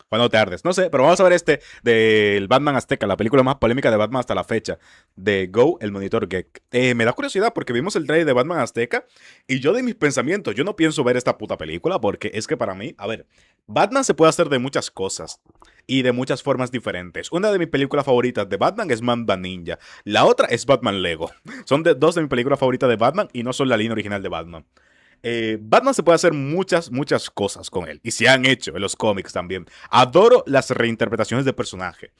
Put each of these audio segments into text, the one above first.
Cuando tardes, no sé, pero vamos a ver este del Batman Azteca, la película más polémica de Batman hasta la fecha, de Go, el monitor geek. Me da curiosidad porque vimos el trailer de Batman Azteca y yo de mis pensamientos, yo no pienso ver esta puta película porque es que para mí, a ver, Batman se puede hacer de muchas cosas y de muchas formas diferentes. Una de mis películas favoritas de Batman es Batman Ninja, la otra es Batman Lego. Son dos de mis películas favoritas de Batman y no son la línea original de Batman. Batman se puede hacer muchas cosas con él. Y se han hecho en los cómics también. Adoro las reinterpretaciones de personaje.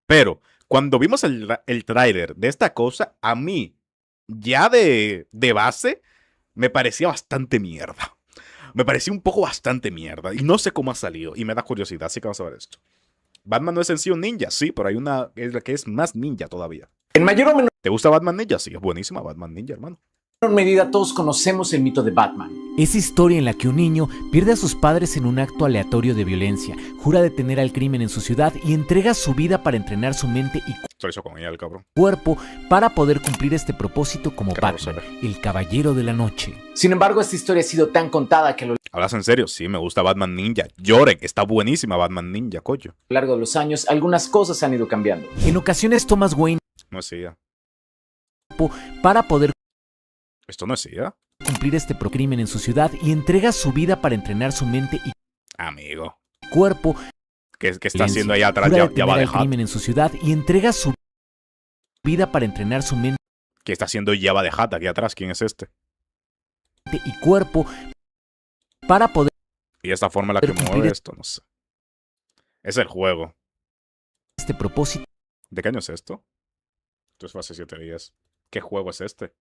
Pero cuando vimos el tráiler de esta cosa, a mí, ya de base, me parecía bastante mierda. Me parecía un poco bastante mierda. Y no sé cómo ha salido. Y me da curiosidad, así que vamos a ver esto. Batman no es en sí un ninja, sí, pero hay una que es más ninja todavía. En mayor o menor ¿Te gusta Batman Ninja? Sí, es buenísima Batman Ninja, hermano. medida todos conocemos el mito de Batman. Esa historia en la que un niño pierde a sus padres en un acto aleatorio de violencia, jura detener al crimen en su ciudad y entrega su vida para entrenar su mente y Se lo hizo con ella el cabrón. cuerpo para poder cumplir este propósito como Qué Batman, grosero. el caballero de la noche. Sin embargo, esta historia ha sido tan contada que a lo ¿Hablas en serio? Sí, me gusta Batman Ninja. Lloren, está buenísima Batman Ninja, coño. largo de los años algunas cosas han ido cambiando. En ocasiones Thomas Wayne No es ella. para poder Esto no es ella. cumplir este crimen en su ciudad y entrega su vida para entrenar su mente y Amigo. cuerpo. ¿Qué está haciendo ahí atrás? Jura Ya detener va a al dejar. crimen en su ciudad y entrega su vida para entrenar su mente ¿Qué está haciendo Java de Hat aquí atrás? ¿Quién es este? y cuerpo para poder Y esta forma en la que Pero mueve cumplir- esto, no sé. Es el juego. este propósito. ¿De qué año es esto? Esto fue hace 7 días. ¿Qué juego es este?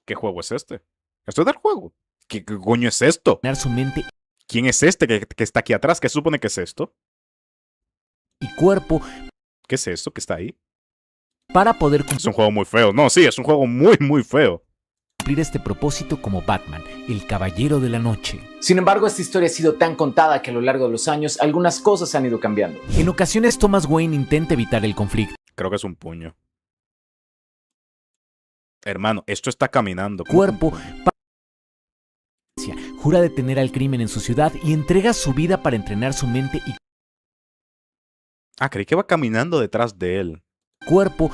¿Qué juego es este? ¿Esto es del juego? ¿Qué coño es esto? Entrenar su mente ¿Quién es este que está aquí atrás? ¿Qué se supone que es esto? y cuerpo ¿Qué es esto que está ahí? para poder Es un juego muy feo. No, sí, es un juego muy feo. cumplir este propósito como Batman, el caballero de la noche. Sin embargo, esta historia ha sido tan contada que a lo largo de los años algunas cosas han ido cambiando. En ocasiones Thomas Wayne intenta evitar el conflicto. Creo que es un puño. Hermano, esto está caminando. Cuerpo jura detener al crimen en su ciudad y entrega su vida para entrenar su mente y Ah, creí que va caminando detrás de él. cuerpo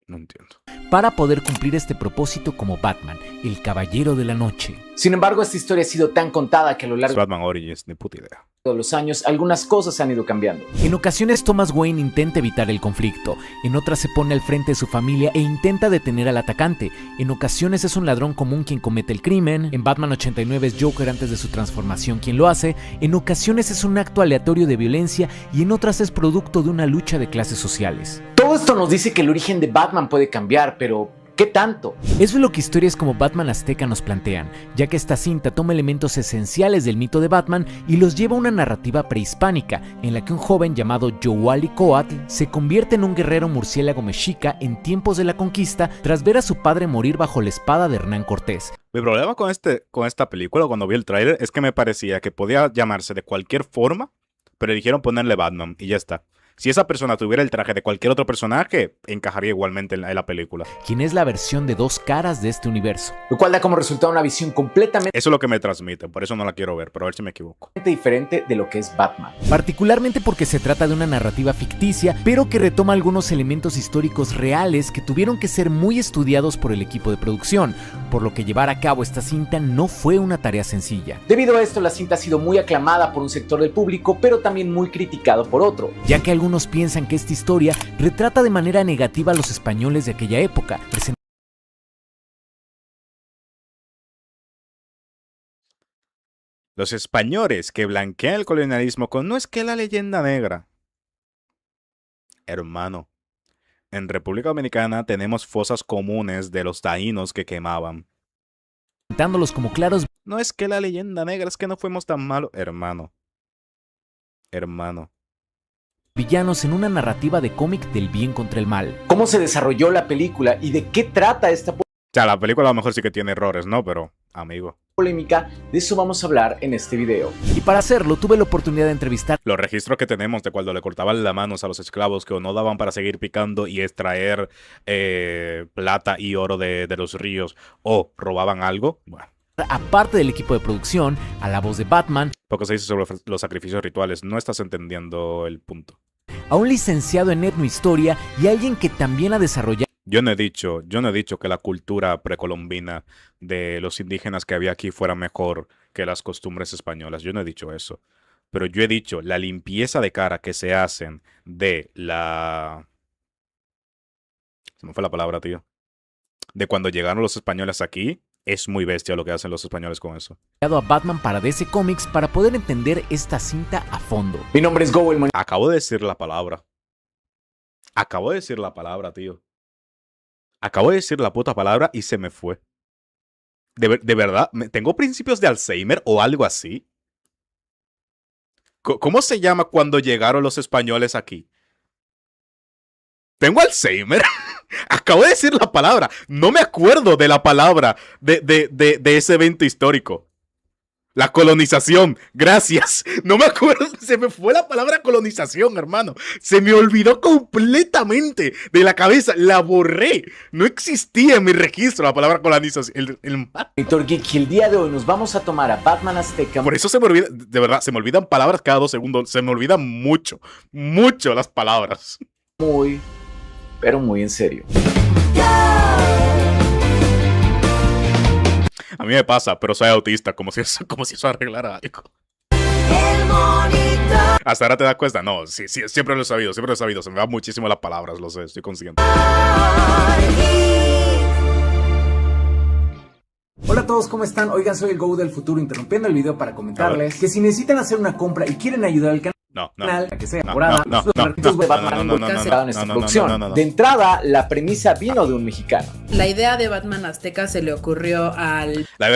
No entiendo. para poder cumplir este propósito como Batman, el caballero de la noche. Sin embargo, esta historia ha sido tan contada que a lo Es largo Batman Origins, ni puta idea. de los años algunas cosas han ido cambiando. En ocasiones Thomas Wayne intenta evitar el conflicto, en otras se pone al frente de su familia e intenta detener al atacante. En ocasiones es un ladrón común quien comete el crimen, en Batman 89 es Joker antes de su transformación quien lo hace, en ocasiones es un acto aleatorio de violencia y en otras es producto de una lucha de clases sociales. Todo esto nos dice que el origen de Batman puede cambiar, pero ¿qué tanto? Eso es lo que historias como Batman Azteca nos plantean, ya que esta cinta toma elementos esenciales del mito de Batman y los lleva a una narrativa prehispánica, en la que un joven llamado Coatl se convierte en un guerrero murciélago mexica en tiempos de la conquista tras ver a su padre morir bajo la espada de Hernán Cortés. Mi problema con esta película, cuando vi el tráiler, es que me parecía que podía llamarse de cualquier forma, pero eligieron ponerle Batman y ya está. Si esa persona tuviera el traje de cualquier otro personaje, encajaría igualmente en la película. Quien es la versión de dos caras de este universo. Lo cual da como resultado una visión completamente Eso es lo que me transmite, por eso no la quiero ver, pero a ver si me equivoco. diferente de lo que es Batman. Particularmente porque se trata de una narrativa ficticia, pero que retoma algunos elementos históricos reales que tuvieron que ser muy estudiados por el equipo de producción, por lo que llevar a cabo esta cinta no fue una tarea sencilla, Debido a esto, la cinta ha sido muy aclamada por un sector del público, pero también muy criticado por otro. ya que algunos piensan que esta historia retrata de manera negativa a los españoles de aquella época, Los españoles que blanquean el colonialismo con no es que la leyenda negra. Hermano, en República Dominicana tenemos fosas comunes de los taínos que quemaban. presentándolos como claros No es que la leyenda negra, es que no fuimos tan malos. Hermano. Hermano. villanos en una narrativa de cómic del bien contra el mal. ¿Cómo se desarrolló la película y de qué trata esta O sea, la película a lo mejor sí que tiene errores, ¿no? Pero, amigo. polémica? De eso vamos a hablar en este video. Y para hacerlo tuve la oportunidad de entrevistar Los registros que tenemos de cuando le cortaban las manos a los esclavos que o no daban para seguir picando y extraer plata y oro de los ríos o robaban algo. Bueno, aparte del equipo de producción, a la voz de Batman, Poco se dice sobre los sacrificios rituales. No estás entendiendo el punto. a un licenciado en etnohistoria y a alguien que también ha desarrollado Yo no he dicho que la cultura precolombina de los indígenas que había aquí fuera mejor que las costumbres españolas. Yo no he dicho eso. Pero yo he dicho la limpieza de cara que se hacen de la... Se me fue la palabra, tío. De cuando llegaron los españoles aquí. Es muy bestia lo que hacen los españoles con eso. a Batman para DC Comics para poder entender esta cinta a fondo. Mi nombre es Go, el monitor Acabo de decir la palabra. Acabo de decir la palabra, tío. Acabo de decir la puta palabra y se me fue. De verdad, ¿tengo principios de Alzheimer o algo así? ¿Cómo se llama cuando llegaron los españoles aquí? ¿Tengo Alzheimer? Acabo de decir la palabra. No me acuerdo de la palabra de ese evento histórico. La colonización. Gracias. No me acuerdo. Se me fue la palabra colonización, hermano. Se me olvidó completamente de la cabeza. La borré. No existía en mi registro la palabra colonización. Geek, y el día de hoy nos vamos a tomar a Batman Azteca. Por eso se me olvida, de verdad, se me olvidan palabras cada 2 segundos. Se me olvidan mucho, mucho las palabras. Muy, pero muy en serio. A mí me pasa, pero soy autista, como si eso arreglara algo. Hasta ahora te das cuenta. No, sí, siempre lo he sabido, siempre lo he sabido. Se me van muchísimo las palabras, lo sé, estoy consciente. Hola a todos, ¿cómo están? Oigan, soy el Go del futuro, interrumpiendo el video para comentarles que si necesitan hacer una compra y quieren ayudar al canal a que sea temporada, en esta producción. De entrada, la premisa vino de un mexicano. La idea de Batman Azteca se le ocurrió al... La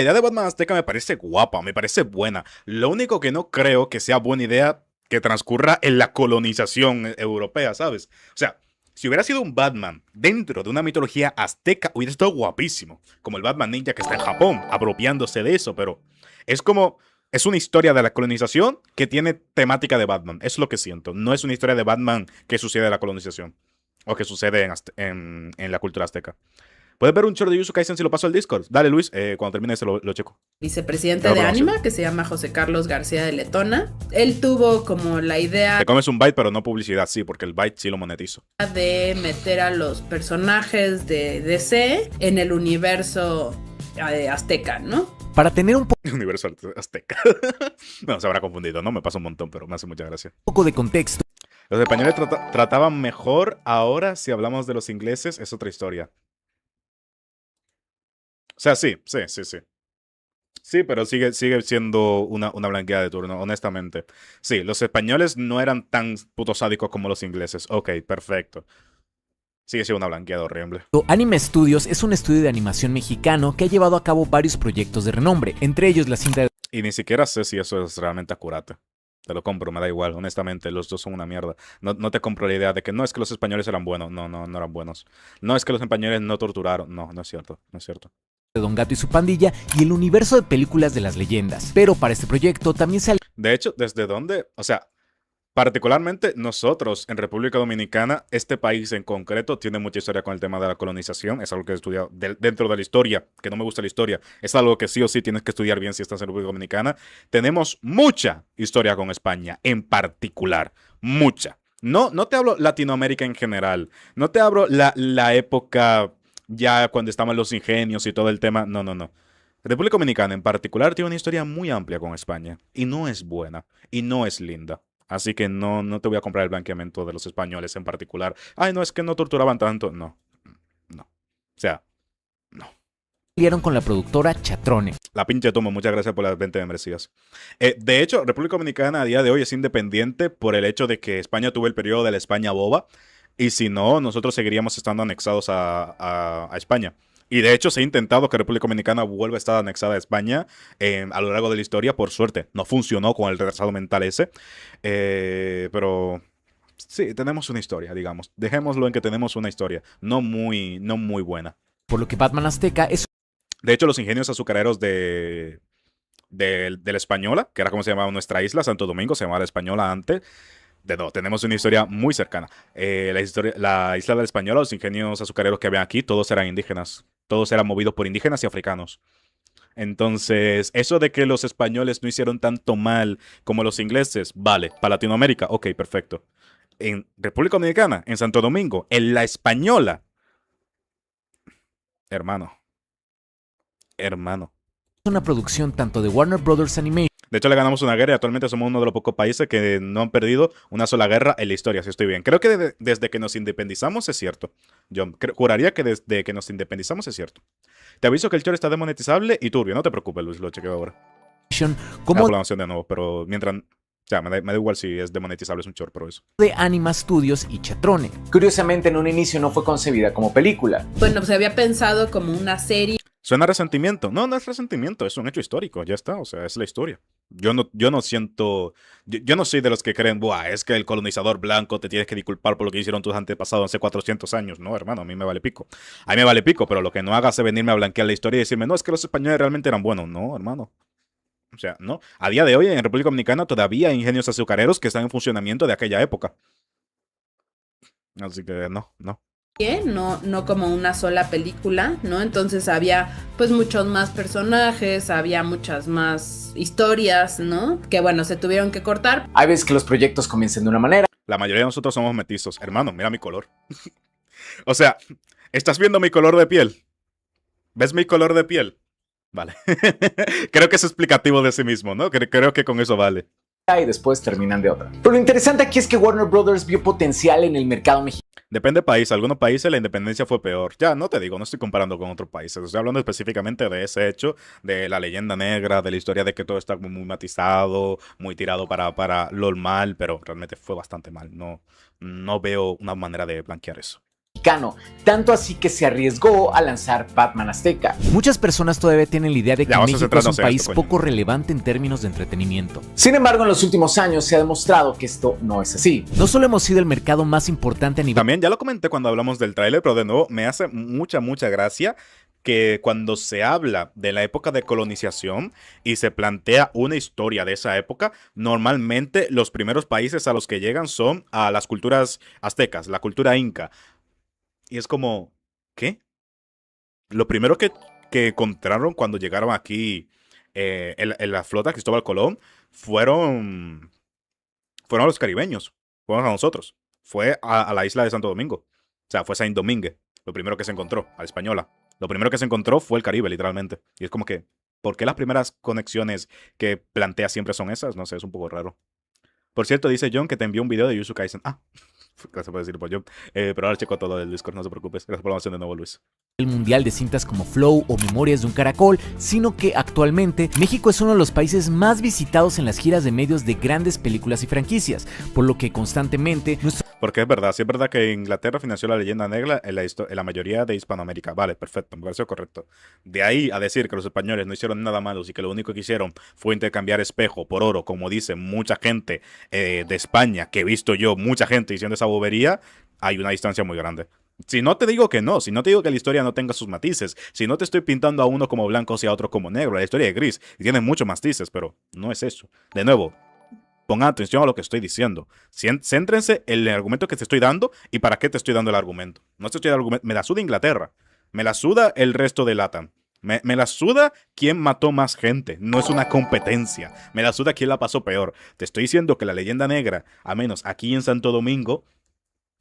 idea de Batman Azteca me parece guapa, me parece buena. Lo único que no creo que sea buena idea que transcurra en la colonización europea, ¿sabes? O sea, si hubiera sido un Batman dentro de una mitología azteca, hubiera estado guapísimo. Como el Batman ninja que está en Japón, apropiándose de eso, pero es una historia de la colonización que tiene temática de Batman. Es lo que siento. No es una historia de Batman que sucede en la colonización. O que sucede en la cultura azteca. Puedes ver un short de Jujutsu Kaisen si lo paso al Discord. Dale, Luis, cuando termine eso lo checo. Vicepresidente de Anima, que se llama José Carlos García de Letona. Él tuvo como la idea... Te comes un byte, pero no publicidad, sí, porque el byte sí lo monetizo. De meter a los personajes de DC en el universo azteca, ¿no? Para tener un Universo azteca. No, se habrá confundido, ¿no? Me pasa un montón, pero me hace mucha gracia. poco de contexto, Los españoles trataban mejor. Ahora, si hablamos de los ingleses, es otra historia. O sea, sí. Sí, pero sigue siendo una blanqueada de turno, honestamente. Sí, los españoles no eran tan putos sádicos como los ingleses. Ok, perfecto. Sigue siendo una blanqueada horrible. Anime Studios es un estudio de animación mexicano que ha llevado a cabo varios proyectos de renombre, entre ellos la cinta de Y ni siquiera sé si eso es realmente acurate. Te lo compro, me da igual, honestamente, los dos son una mierda. No te compro la idea de que no es que los españoles eran buenos. No eran buenos. No es que los españoles no torturaron. No es cierto. Don Gato y su pandilla y el universo de películas de las leyendas. Pero para este proyecto también se De hecho, ¿desde dónde? O sea, particularmente nosotros en República Dominicana, este país en concreto tiene mucha historia con el tema de la colonización. Es algo que he estudiado dentro de la historia, que no me gusta la historia. Es algo que sí o sí tienes que estudiar bien si estás en República Dominicana. Tenemos mucha historia con España, en particular. Mucha. No te hablo Latinoamérica en general. No te hablo la época ya cuando estaban los ingenios y todo el tema. No. República Dominicana en particular tiene una historia muy amplia con España. Y no es buena. Y no es linda. Así que no te voy a comprar el blanqueamiento de los españoles en particular. Ay, no, es que no torturaban tanto. No. O sea, no. salieron con la productora Chatrone. La pinche tomo, muchas gracias por las 20 membresías. De hecho, República Dominicana a día de hoy es independiente por el hecho de que España tuvo el periodo de la España boba. Y si no, nosotros seguiríamos estando anexados a España. Y de hecho se ha intentado que República Dominicana vuelva a estar anexada a España a lo largo de la historia. Por suerte, no funcionó con el retrasado mental ese. Pero sí, tenemos una historia, digamos. Dejémoslo en que tenemos una historia. No muy buena. Por lo que Batman Azteca es... De hecho, los ingenios azucareros de la Española, que era como se llamaba nuestra isla, Santo Domingo, se llamaba la Española antes. Tenemos una historia muy cercana. La isla de la Española, los ingenios azucareros que había aquí, todos eran indígenas. Todos eran movidos por indígenas y africanos. Entonces, eso de que los españoles no hicieron tanto mal como los ingleses, vale. Para Latinoamérica, ok, perfecto. En República Dominicana, en Santo Domingo, en La Española, hermano. Es una producción tanto de Warner Brothers Animation. De hecho, le ganamos una guerra y actualmente somos uno de los pocos países que no han perdido una sola guerra en la historia, si estoy bien. Creo que desde que nos independizamos es cierto. Yo juraría que desde que nos independizamos es cierto. Te aviso que el short está demonetizable y turbio. No te preocupes, Luis, lo chequeo ahora. Como de nuevo, pero mientras... O sea, me da igual si es demonetizable, es un short, pero eso. De Anima Studios y Chatrone. Curiosamente, en un inicio no fue concebida como película. Bueno, se había pensado como una serie. ¿Suena resentimiento? No, no es resentimiento, es un hecho histórico, ya está, o sea, es la historia. Yo no siento, yo no soy de los que creen, buah, es que el colonizador blanco te tienes que disculpar por lo que hicieron tus antepasados hace 400 años. No, hermano, a mí me vale pico. A mí me vale pico, pero lo que no hagas es venirme a blanquear la historia y decirme, no, es que los españoles realmente eran buenos. No, hermano. O sea, no. A día de hoy en República Dominicana todavía hay ingenios azucareros que están en funcionamiento de aquella época. Así que no. No como una sola película, ¿no? Entonces había pues muchos más personajes, había muchas más historias, ¿no? Que bueno, se tuvieron que cortar. Hay veces que los proyectos comienzan de una manera. La mayoría de nosotros somos metizos. Hermano, mira mi color. O sea, ¿estás viendo mi color de piel? ¿Ves mi color de piel? Vale. Creo que es explicativo de sí mismo, ¿no? Creo que con eso vale. Y después terminan de otra. Pero lo interesante aquí es que Warner Brothers vio potencial en el mercado mexicano. Depende del país. Algunos países la independencia fue peor. Ya, no te digo, no estoy comparando con otros países. Estoy hablando específicamente de ese hecho, de la leyenda negra, de la historia de que todo está muy matizado, muy tirado para lo mal, pero realmente fue bastante mal. No veo una manera de blanquear eso. Tanto así que se arriesgó a lanzar Batman Azteca. Muchas personas todavía tienen la idea de que México es un país poco relevante en términos de entretenimiento. Sin embargo, en los últimos años se ha demostrado que esto no es así. No solo hemos sido el mercado más importante a nivel... También ya lo comenté cuando hablamos del tráiler, pero de nuevo me hace mucha gracia que cuando se habla de la época de colonización y se plantea una historia de esa época, normalmente los primeros países a los que llegan son a las culturas aztecas, la cultura inca. Y es como, ¿qué? Lo primero que encontraron cuando llegaron aquí en la flota Cristóbal Colón fueron los caribeños, fueron a nosotros. Fue a la isla de Santo Domingo. O sea, fue Saint Domingue, lo primero que se encontró, a la española. Lo primero que se encontró fue el Caribe, literalmente. Y es como que, ¿por qué las primeras conexiones que plantea siempre son esas? No sé, es un poco raro. Por cierto, dice John que te envió un video de Jujutsu Kaisen. Gracias por decir, pues yo. Pero ahora checo todo el Discord, no te preocupes. Gracias por la mención de nuevo, Luis. El mundial de cintas como Flow o Memorias de un Caracol, sino que actualmente México es uno de los países más visitados en las giras de medios de grandes películas y franquicias, por lo que constantemente Porque es verdad, sí es verdad que Inglaterra financió la leyenda negra en la mayoría de Hispanoamérica. Vale, perfecto, me pareció correcto. De ahí a decir que los españoles no hicieron nada malo y que lo único que hicieron fue intercambiar espejo por oro, como dice mucha gente de España, que he visto yo, mucha gente diciendo esa bobería, hay una distancia muy grande. Si no te digo que no, si no te digo que la historia no tenga sus matices, si no te estoy pintando a uno como blanco y a otro como negro, la historia es gris y tiene muchos matices, pero no es eso. De nuevo, pongan atención a lo que estoy diciendo. Céntrense en el argumento que te estoy dando y para qué te estoy dando el argumento. No te estoy dando argumento. Me la suda Inglaterra. Me la suda el resto de LATAM. Me la suda quién mató más gente. No es una competencia. Me la suda quién la pasó peor. Te estoy diciendo que la leyenda negra, a menos aquí en Santo Domingo,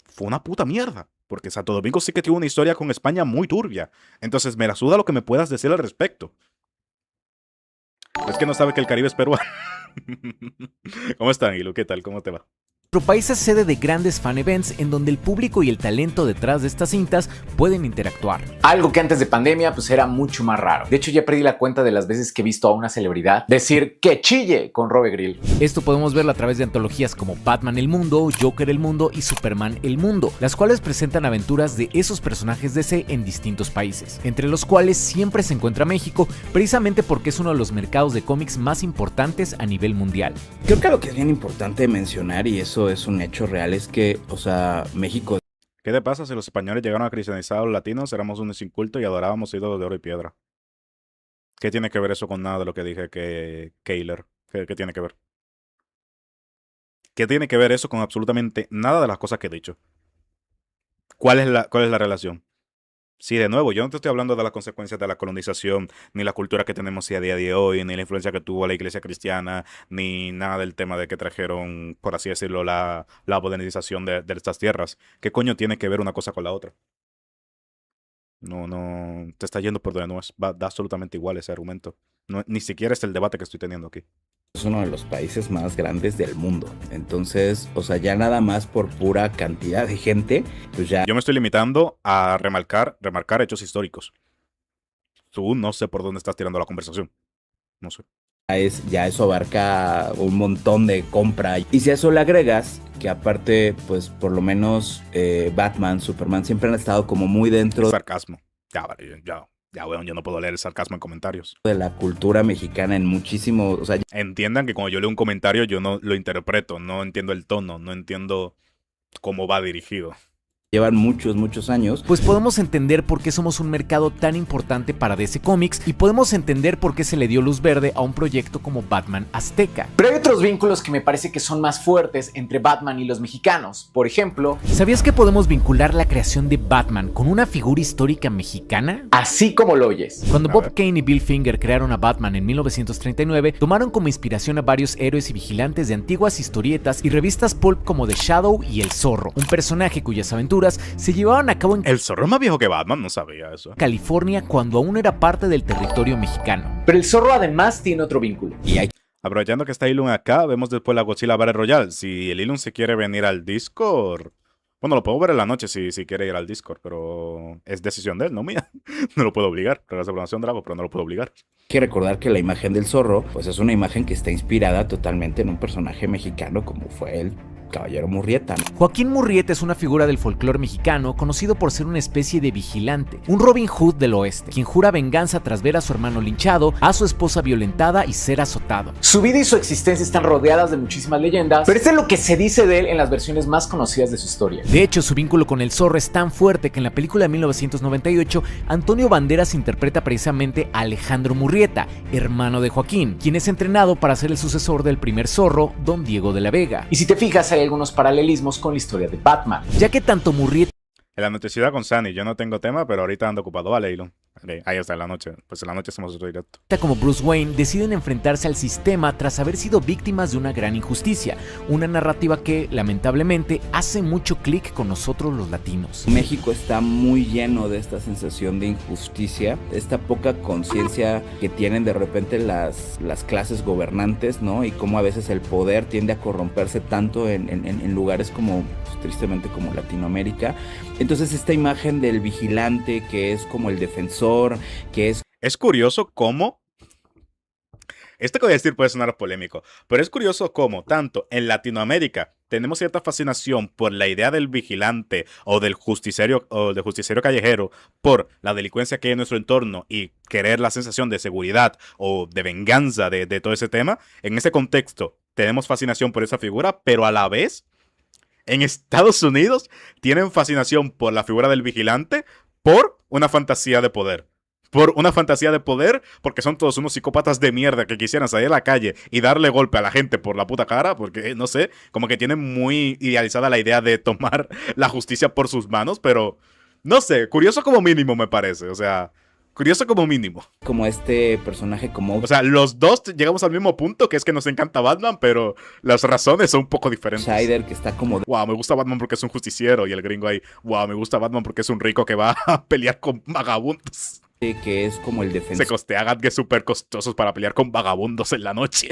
fue una puta mierda. Porque Santo Domingo sí que tiene una historia con España muy turbia. Entonces me la suda lo que me puedas decir al respecto. Es que no sabe que el Caribe es peruano. ¿Cómo están, Ilu? ¿Qué tal? ¿Cómo te va? Nuestro país es sede de grandes fan events en donde el público y el talento detrás de estas cintas pueden interactuar. Algo que antes de pandemia pues era mucho más raro. De hecho ya perdí la cuenta de las veces que he visto a una celebridad decir que chille con Robe Grill. Esto podemos verlo a través de antologías como Batman el Mundo, Joker el Mundo y Superman el Mundo, las cuales presentan aventuras de esos personajes DC en distintos países, entre los cuales siempre se encuentra México, precisamente porque es uno de los mercados de cómics más importantes a nivel mundial. Creo que lo que es bien importante mencionar, y eso es un hecho real, es que, o sea, México... ¿Qué te pasa si los españoles llegaron a cristianizar a los latinos? Éramos unos incultos y adorábamos ídolos de oro y piedra. ¿Qué tiene que ver eso con nada de lo que dije que Keiler? ¿Qué tiene que ver? ¿Qué tiene que ver eso con absolutamente nada de las cosas que he dicho? ¿Cuál es la relación? Sí, de nuevo, yo no te estoy hablando de las consecuencias de la colonización, ni la cultura que tenemos a día de hoy, ni la influencia que tuvo la iglesia cristiana, ni nada del tema de que trajeron, por así decirlo, la modernización de estas tierras. ¿Qué coño tiene que ver una cosa con la otra? No, no, te está yendo por donde no es. Da absolutamente igual ese argumento. No, ni siquiera es el debate que estoy teniendo aquí. Es uno de los países más grandes del mundo. Entonces, o sea, ya nada más por pura cantidad de gente, pues ya Yo me estoy limitando a remarcar hechos históricos. Tú no sé por dónde estás tirando la conversación. No sé. ya eso abarca un montón de compra. Y si a eso le agregas que aparte, pues por lo menos Batman, Superman siempre han estado como muy dentro Sarcasmo. Ya, vale, ya, weón, yo no puedo leer el sarcasmo en comentarios. de la cultura mexicana en muchísimo, o sea, Entiendan que cuando yo leo un comentario, yo no lo interpreto, no entiendo el tono, no entiendo cómo va dirigido. llevan muchos años. Pues podemos entender por qué somos un mercado tan importante para DC Comics y podemos entender por qué se le dio luz verde a un proyecto como Batman Azteca. Pero hay otros vínculos que me parece que son más fuertes entre Batman y los mexicanos. Por ejemplo, ¿Sabías que podemos vincular la creación de Batman con una figura histórica mexicana? así como lo oyes. Cuando A Bob ver. Kane y Bill Finger crearon a Batman en 1939, tomaron como inspiración a varios héroes y vigilantes de antiguas historietas y revistas pulp como The Shadow y El Zorro, un personaje cuyas aventuras se llevaban a cabo en El zorro es más viejo que Batman, no sabía eso. California cuando aún era parte del territorio mexicano. Pero el zorro además tiene otro vínculo. Y hay Aprovechando que está Elon acá, vemos después la Godzilla Battle Royale. Si el Elon se quiere venir al Discord, bueno, lo puedo ver en la noche si quiere ir al Discord, pero es decisión de él, no mía. No lo puedo obligar. Programación Drago, pero no lo puedo obligar. que recordar que la imagen del zorro, pues es una imagen que está inspirada totalmente en un personaje mexicano como fue el Caballero Murrieta, ¿no? Joaquín Murrieta es una figura del folclore mexicano conocido por ser una especie de vigilante, un Robin Hood del oeste, quien jura venganza tras ver a su hermano linchado, a su esposa violentada y ser azotado. Su vida y su existencia están rodeadas de muchísimas leyendas, pero esto es lo que se dice de él en las versiones más conocidas de su historia. De hecho, su vínculo con el zorro es tan fuerte que en la película de 1998, Antonio Banderas interpreta precisamente a Alejandro Murrieta, hermano de Joaquín, quien es entrenado para ser el sucesor del primer zorro, Don Diego de la Vega. Y si te fijas, hay algunos paralelismos con la historia de Batman. Ya que tanto Murrieta En la noticidad con Sunny, yo no tengo tema, pero ahorita ando ocupado. Vale, Elon. Ok, ahí está en la noche. Pues en la noche hacemos otro directo. como Bruce Wayne deciden enfrentarse al sistema tras haber sido víctimas de una gran injusticia, una narrativa que, lamentablemente, hace mucho clic con nosotros los latinos. México está muy lleno de esta sensación de injusticia, esta poca conciencia que tienen de repente las clases gobernantes, ¿no? Y cómo a veces el poder tiende a corromperse tanto en lugares como, pues, tristemente, como Latinoamérica. Entonces esta imagen del vigilante que es como el defensor, que es Es curioso cómo. Esto que voy a decir puede sonar polémico, pero es curioso cómo, tanto en Latinoamérica, tenemos cierta fascinación por la idea del vigilante o del justiciero callejero, por la delincuencia que hay en nuestro entorno y querer la sensación de seguridad o de venganza de todo ese tema. En ese contexto, tenemos fascinación por esa figura, pero a la vez, en Estados Unidos, tienen fascinación por la figura del vigilante por una fantasía de poder. Por una fantasía de poder, porque son todos unos psicópatas de mierda que quisieran salir a la calle y darle golpe a la gente por la puta cara, porque, no sé, como que tienen muy idealizada la idea de tomar la justicia por sus manos, pero, no sé, curioso como mínimo me parece, o sea, curioso como mínimo. como este personaje como O sea, los dos llegamos al mismo punto, que es que nos encanta Batman, pero las razones son un poco diferentes. outsider, que está como Wow, me gusta Batman porque es un justiciero, y el gringo ahí, wow, me gusta Batman porque es un rico que va a pelear con vagabundos. que es como el Se defensor, costea gadgets súper costosos para pelear con vagabundos en la noche.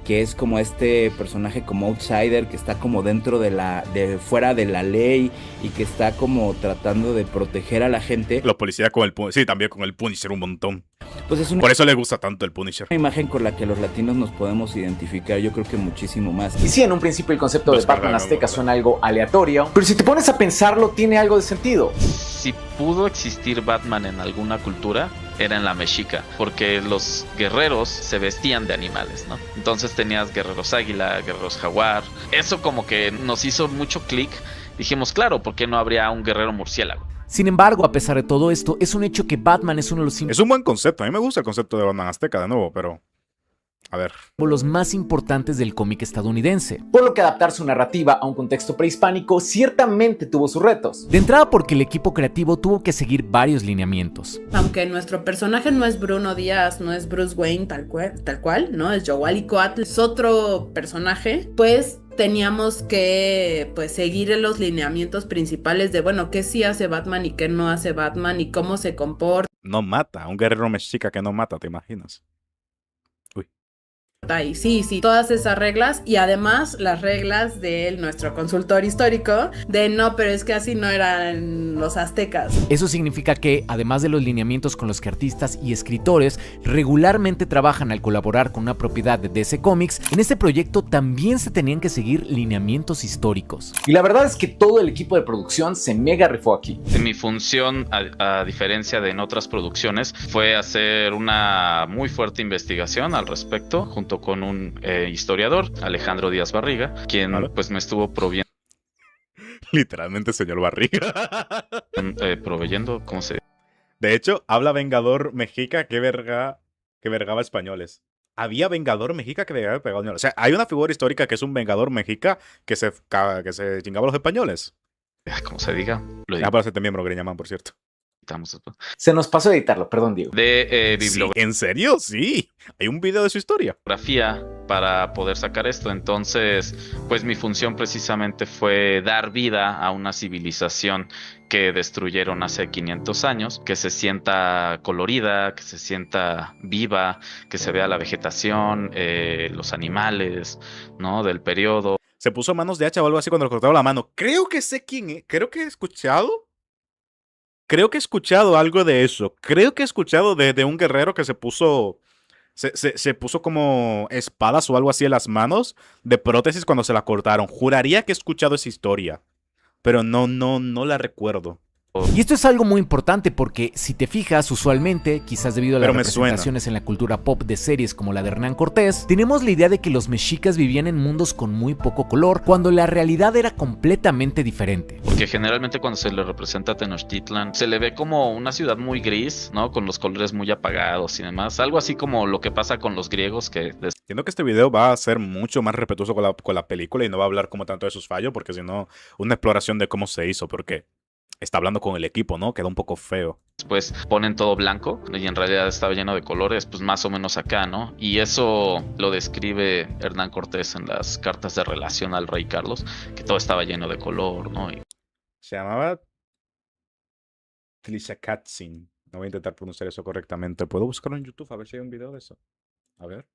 que es como este personaje como outsider, que está como dentro de fuera de la ley y que está como tratando de proteger a la gente. Los policías con el Punisher, sí, también con el Punisher un montón. Pues es una Por eso le gusta tanto el Punisher. imagen con la que los latinos nos podemos identificar, yo creo que muchísimo más. Y sí, en un principio el concepto Pues de Batman cargamos, Azteca ¿verdad? suena algo aleatorio, pero si te pones a pensarlo, tiene algo de sentido. Si pudo existir Batman en alguna cultura, era en la mexica, porque los guerreros se vestían de animales, ¿no? Entonces tenías guerreros águila, guerreros jaguar. Eso como que nos hizo mucho clic. Dijimos, claro, ¿por qué no habría un guerrero murciélago? Sin embargo, a pesar de todo esto, es un hecho que Batman es uno de los Es un buen concepto. A mí me gusta el concepto de Batman Azteca, de nuevo, pero A ver. Los más importantes del cómic estadounidense. Por lo que adaptar su narrativa a un contexto prehispánico ciertamente tuvo sus retos. De entrada porque el equipo creativo tuvo que seguir varios lineamientos. Aunque nuestro personaje no es Bruno Díaz, no es Bruce Wayne tal cual, ¿no? Es Yowalicoatl, es otro personaje, pues teníamos que pues seguir los lineamientos principales de, bueno, qué sí hace Batman y qué no hace Batman y cómo se comporta. No mata, un guerrero mexica que no mata, ¿te imaginas? Y sí, todas esas reglas y además las reglas de nuestro consultor histórico de no, pero es que así no eran los aztecas. Eso significa que, además de los lineamientos con los que artistas y escritores regularmente trabajan al colaborar con una propiedad de DC Comics, en este proyecto también se tenían que seguir lineamientos históricos. Y la verdad es que todo el equipo de producción se mega rifó aquí. Mi función, a diferencia de en otras producciones, fue hacer una muy fuerte investigación al respecto, junto con un historiador, Alejandro Díaz Barriga, quien pues me estuvo proveyendo. Literalmente, señor Barriga. Proveyendo, ¿cómo se dice? De hecho, habla Vengador Mexica que vergaba españoles. Había Vengador Mexica que vergaba españoles. O sea, hay una figura histórica que es un Vengador Mexica que se chingaba a los españoles. Como se diga. Para hacerte miembro, Greñaman, por cierto. Se nos pasó a editarlo, perdón, Diego. De Sí, ¿en serio? Sí. Hay un video de su historia. bibliografía para poder sacar esto. Entonces, pues mi función precisamente fue dar vida a una civilización que destruyeron hace 500 años, que se sienta colorida, que se sienta viva, que se vea la vegetación, los animales, ¿no? Del periodo. Se puso manos de hacha o algo así cuando le cortaron la mano. Creo que sé quién es. Creo que he escuchado algo de eso. Creo que he escuchado de un guerrero que se puso como espadas o algo así en las manos de prótesis cuando se la cortaron. Juraría que he escuchado esa historia, pero no la recuerdo. Y esto es algo muy importante porque, si te fijas, usualmente, quizás debido a las Pero me representaciones en la cultura pop de series como la de Hernán Cortés, tenemos la idea de que los mexicas vivían en mundos con muy poco color, cuando la realidad era completamente diferente. Porque generalmente cuando se le representa a Tenochtitlan, se le ve como una ciudad muy gris, ¿no? Con los colores muy apagados y demás. Algo así como lo que pasa con los griegos que... Entiendo que este video va a ser mucho más respetuoso con la película y no va a hablar como tanto de sus fallos, porque si no, una exploración de cómo se hizo, porque está hablando con el equipo, ¿no? Queda un poco feo. Después ponen todo blanco y en realidad estaba lleno de colores, pues más o menos acá, ¿no? Y eso lo describe Hernán Cortés en las cartas de relación al rey Carlos, que todo estaba lleno de color, ¿no? Se llamaba Tlizacatzin. No voy a intentar pronunciar eso correctamente. ¿Puedo buscarlo en YouTube a ver si hay un video de eso? A ver.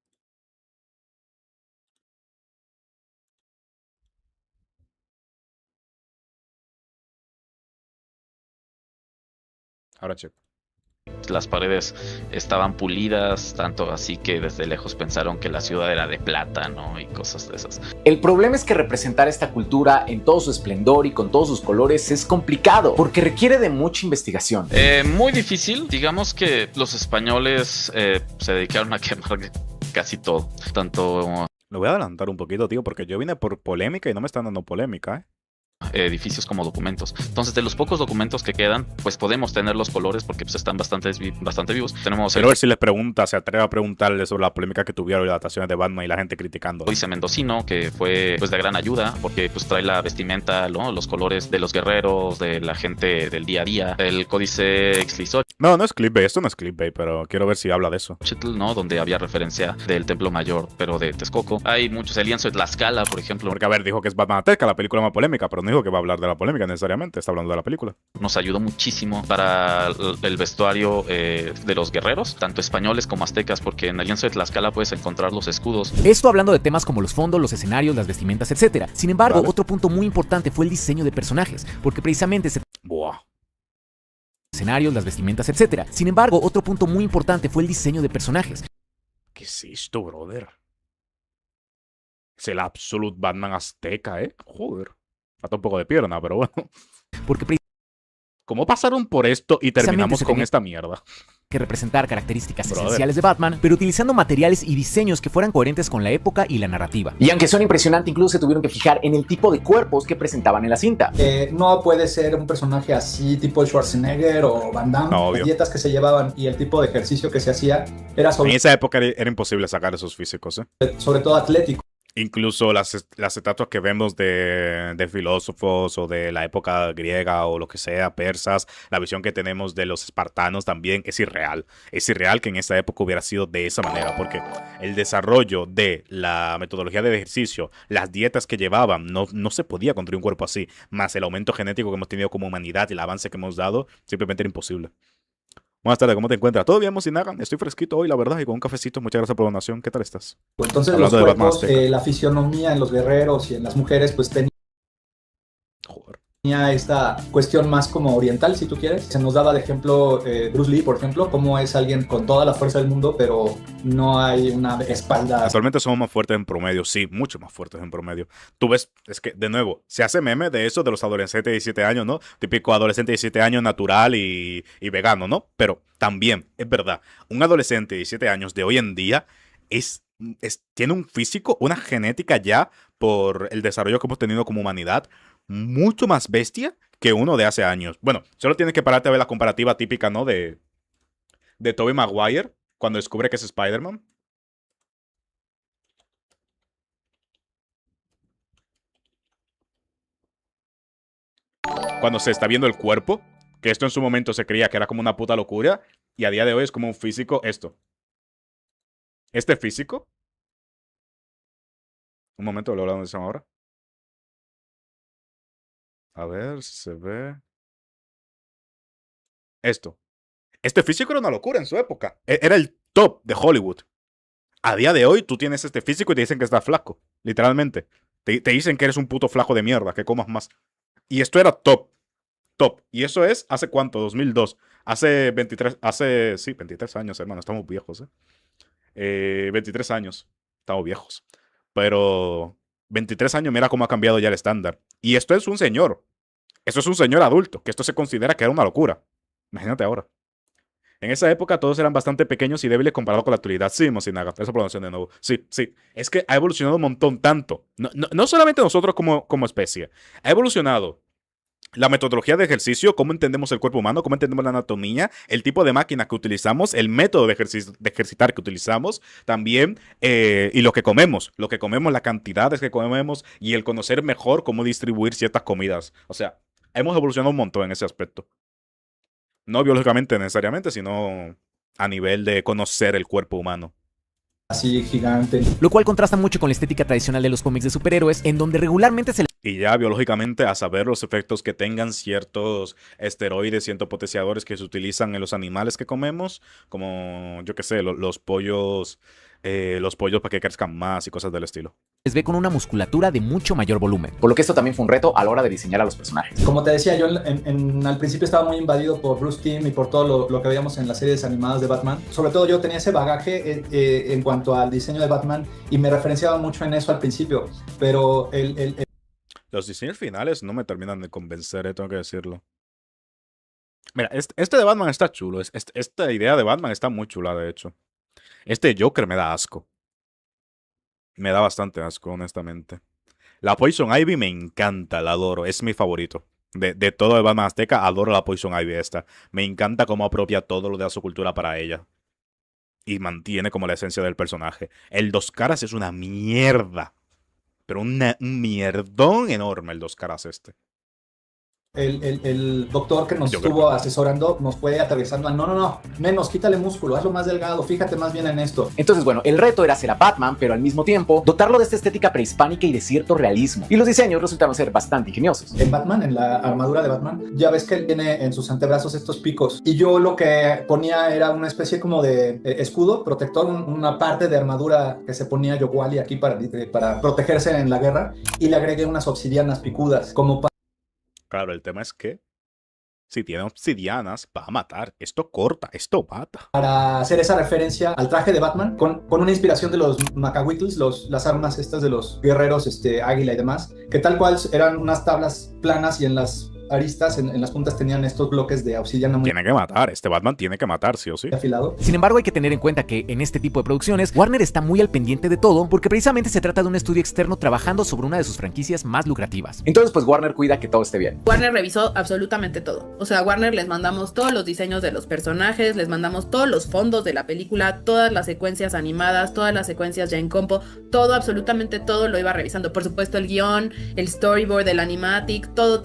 Ahora checo. Las paredes estaban pulidas, tanto así que desde lejos pensaron que la ciudad era de plata, ¿no? Y cosas de esas. El problema es que representar esta cultura en todo su esplendor y con todos sus colores es complicado, porque requiere de mucha investigación. Muy difícil. Digamos que los españoles se dedicaron a quemar casi todo. Tanto Lo voy a adelantar un poquito, tío, porque yo vine por polémica y no me están dando polémica, ¿eh? edificios como documentos. Entonces, de los pocos documentos que quedan, pues podemos tener los colores porque pues están bastante vivos. Tenemos Pero a ver si les pregunta, se atreve a preguntarle sobre la polémica que tuvieron y las adaptaciones de Batman y la gente criticando. Códice Mendocino, que fue pues de gran ayuda porque pues trae la vestimenta, ¿no? Los colores de los guerreros, de la gente del día a día. El Códice Ixtlilxóchitl, No es clickbait, esto no es clickbait, pero quiero ver si habla de eso. ¿no? Donde había referencia del Templo Mayor, pero de Texcoco. Hay muchos, el lienzo de Tlaxcala, por ejemplo. Porque, a ver, dijo que es Batman Azteca, la película más polémica, pero no dijo que va a hablar de la polémica necesariamente, está hablando de la película. Nos ayudó muchísimo para el vestuario de los guerreros, tanto españoles como aztecas, porque en el lienzo de Tlaxcala puedes encontrar los escudos. Esto hablando de temas como los fondos, los escenarios, las vestimentas, etc. Sin embargo, Vale. otro punto muy importante fue el diseño de personajes, porque precisamente Buah. escenarios, las vestimentas, etc. Sin embargo, otro punto muy importante fue el diseño de personajes. ¿Qué es esto, brother? Es el Absolute Batman Azteca, ¿eh? Joder. Falta un poco de pierna, pero bueno. Porque ¿Cómo pasaron por esto y terminamos se con tenía- esta mierda? que representar características esenciales de Batman, pero utilizando materiales y diseños que fueran coherentes con la época y la narrativa. Y aunque son impresionantes, incluso se tuvieron que fijar en el tipo de cuerpos que presentaban en la cinta. No puede ser un personaje así tipo Schwarzenegger o Van Damme. No, las dietas que se llevaban y el tipo de ejercicio que se hacía era En esa época era imposible sacar esos físicos, sobre todo atlético. Incluso las estatuas que vemos de filósofos o de la época griega o lo que sea, persas, la visión que tenemos de los espartanos también es irreal. Es irreal que en esa época hubiera sido de esa manera, porque el desarrollo de la metodología de ejercicio, las dietas que llevaban, no se podía construir un cuerpo así, más el aumento genético que hemos tenido como humanidad y el avance que hemos dado, simplemente era imposible. Buenas tardes, ¿cómo te encuentras? ¿Todo bien, Mosinaga? Estoy fresquito hoy, la verdad, y con un cafecito. Muchas gracias por la donación. ¿Qué tal estás? Entonces Hablando los de cuerpos, Batman la fisionomía en los guerreros y en las mujeres, pues tenía esta cuestión más como oriental, si tú quieres. Se nos daba de ejemplo Bruce Lee, por ejemplo, cómo es alguien con toda la fuerza del mundo, pero no hay una espalda. Actualmente somos más fuertes en promedio, sí, mucho más fuertes en promedio. Tú ves, es que, de nuevo, se hace meme de eso, de los adolescentes de 17 años, ¿no? Típico adolescente de 17 años natural y vegano, ¿no? Pero también, es verdad, un adolescente de 17 años de hoy en día tiene un físico, una genética ya, por el desarrollo que hemos tenido como humanidad, mucho más bestia que uno de hace años. Bueno, solo tienes que pararte a ver la comparativa típica, ¿no? De Tobey Maguire, cuando descubre que es Spider-Man. Cuando se está viendo el cuerpo, que esto en su momento se creía que era como una puta locura, y a día de hoy es como un físico, Este físico. Un momento, lo hablamos de ahora. A ver si se ve. Este físico era una locura en su época. Era el top de Hollywood. A día de hoy tú tienes este físico y te dicen que estás flaco. Literalmente. Te dicen que eres un puto flaco de mierda, que comas más. Y esto era top. Top. Y eso es, ¿hace cuánto? 2002. Hace 23 años, hermano. Estamos viejos, 23 años. Estamos viejos. Pero 23 años, mira cómo ha cambiado ya el estándar. Y esto es un señor. Esto es un señor adulto, que esto se considera que era una locura. Imagínate ahora. En esa época todos eran bastante pequeños y débiles comparado con la actualidad. Sí, Mosinaga, esa pronunciación de nuevo. Sí. Es que ha evolucionado un montón, tanto. No solamente nosotros como especie. Ha evolucionado la metodología de ejercicio, cómo entendemos el cuerpo humano, cómo entendemos la anatomía, el tipo de máquina que utilizamos, el método de ejercitar que utilizamos, también, y lo que comemos, las cantidades que comemos y el conocer mejor cómo distribuir ciertas comidas. O sea, hemos evolucionado un montón en ese aspecto. No biológicamente necesariamente, sino a nivel de conocer el cuerpo humano. Así gigante. Lo cual contrasta mucho con la estética tradicional de los cómics de superhéroes, en donde regularmente se Y ya biológicamente a saber los efectos que tengan ciertos esteroides, ciertos potenciadores que se utilizan en los animales que comemos, como, yo qué sé, los pollos para que crezcan más y cosas del estilo. les ve con una musculatura de mucho mayor volumen. Por lo que esto también fue un reto a la hora de diseñar a los personajes. Como te decía, yo al principio estaba muy invadido por Bruce Timm y por todo lo que veíamos en las series animadas de Batman. Sobre todo yo tenía ese bagaje en cuanto al diseño de Batman y me referenciaba mucho en eso al principio, pero Los diseños finales no me terminan de convencer, tengo que decirlo. Mira, este de Batman está chulo. Esta idea de Batman está muy chula, de hecho. Este Joker me da asco. Me da bastante asco, honestamente. La Poison Ivy me encanta, la adoro. Es mi favorito. De todo el Batman Azteca, adoro la Poison Ivy esta. Me encanta cómo apropia todo lo de su cultura para ella. Y mantiene como la esencia del personaje. El Dos Caras es una mierda. Pero un mierdón enorme el Dos Caras este. El doctor que nos estuvo asesorando nos fue aterrizando a no, menos, quítale músculo, hazlo más delgado, fíjate más bien en esto. Entonces, bueno, el reto era hacer a Batman, pero al mismo tiempo dotarlo de esta estética prehispánica y de cierto realismo. Y los diseños resultaron ser bastante ingeniosos. En Batman, en la armadura de Batman, ya ves que él tiene en sus antebrazos estos picos. Y yo lo que ponía era una especie como de escudo protector, una parte de armadura que se ponía Yogwali aquí para protegerse en la guerra. Y le agregué unas obsidianas picudas como Claro, el tema es que si tiene obsidianas, va a matar. Esto corta, esto mata. Para hacer esa referencia al traje de Batman, con una inspiración de los Macahuitls, las armas estas de los guerreros, águila y demás, que tal cual eran unas tablas planas y en las aristas, en las puntas tenían estos bloques de obsidiana muy Tiene que matar, este Batman tiene que matar, sí o sí. afilado. Sin embargo, hay que tener en cuenta que en este tipo de producciones, Warner está muy al pendiente de todo porque precisamente se trata de un estudio externo trabajando sobre una de sus franquicias más lucrativas. Entonces, pues Warner cuida que todo esté bien. Warner revisó absolutamente todo. O sea, Warner les mandamos todos los diseños de los personajes, les mandamos todos los fondos de la película, todas las secuencias animadas, todas las secuencias ya en compo, todo, absolutamente todo lo iba revisando. Por supuesto, el guión, el storyboard, el animatic, todo,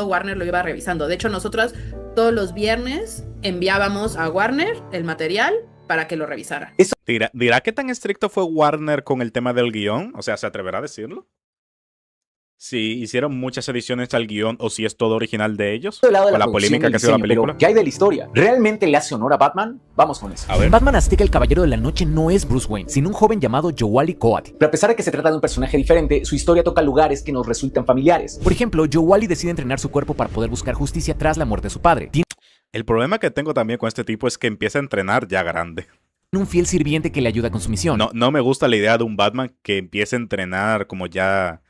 Warner lo iba revisando. De hecho, nosotros todos los viernes enviábamos a Warner el material para que lo revisara. ¿Dirá qué tan estricto fue Warner con el tema del guión? O sea, ¿se atreverá a decirlo? Si hicieron muchas ediciones al guión o si es todo original de ellos. Del lado de Con la producción polémica y que ha sido la diseño, película. pero ¿qué hay de la historia? ¿Realmente le hace honor a Batman? Vamos con eso. A ver. Batman Azteca, el Caballero de la Noche, no es Bruce Wayne, sino un joven llamado Jowali Coat. Pero a pesar de que se trata de un personaje diferente, su historia toca lugares que nos resultan familiares. Por ejemplo, Jowali decide entrenar su cuerpo para poder buscar justicia tras la muerte de su padre. Tiene El problema que tengo también con este tipo es que empieza a entrenar ya grande. un fiel sirviente que le ayuda con su misión. No me gusta la idea de un Batman que empiece a entrenar como ya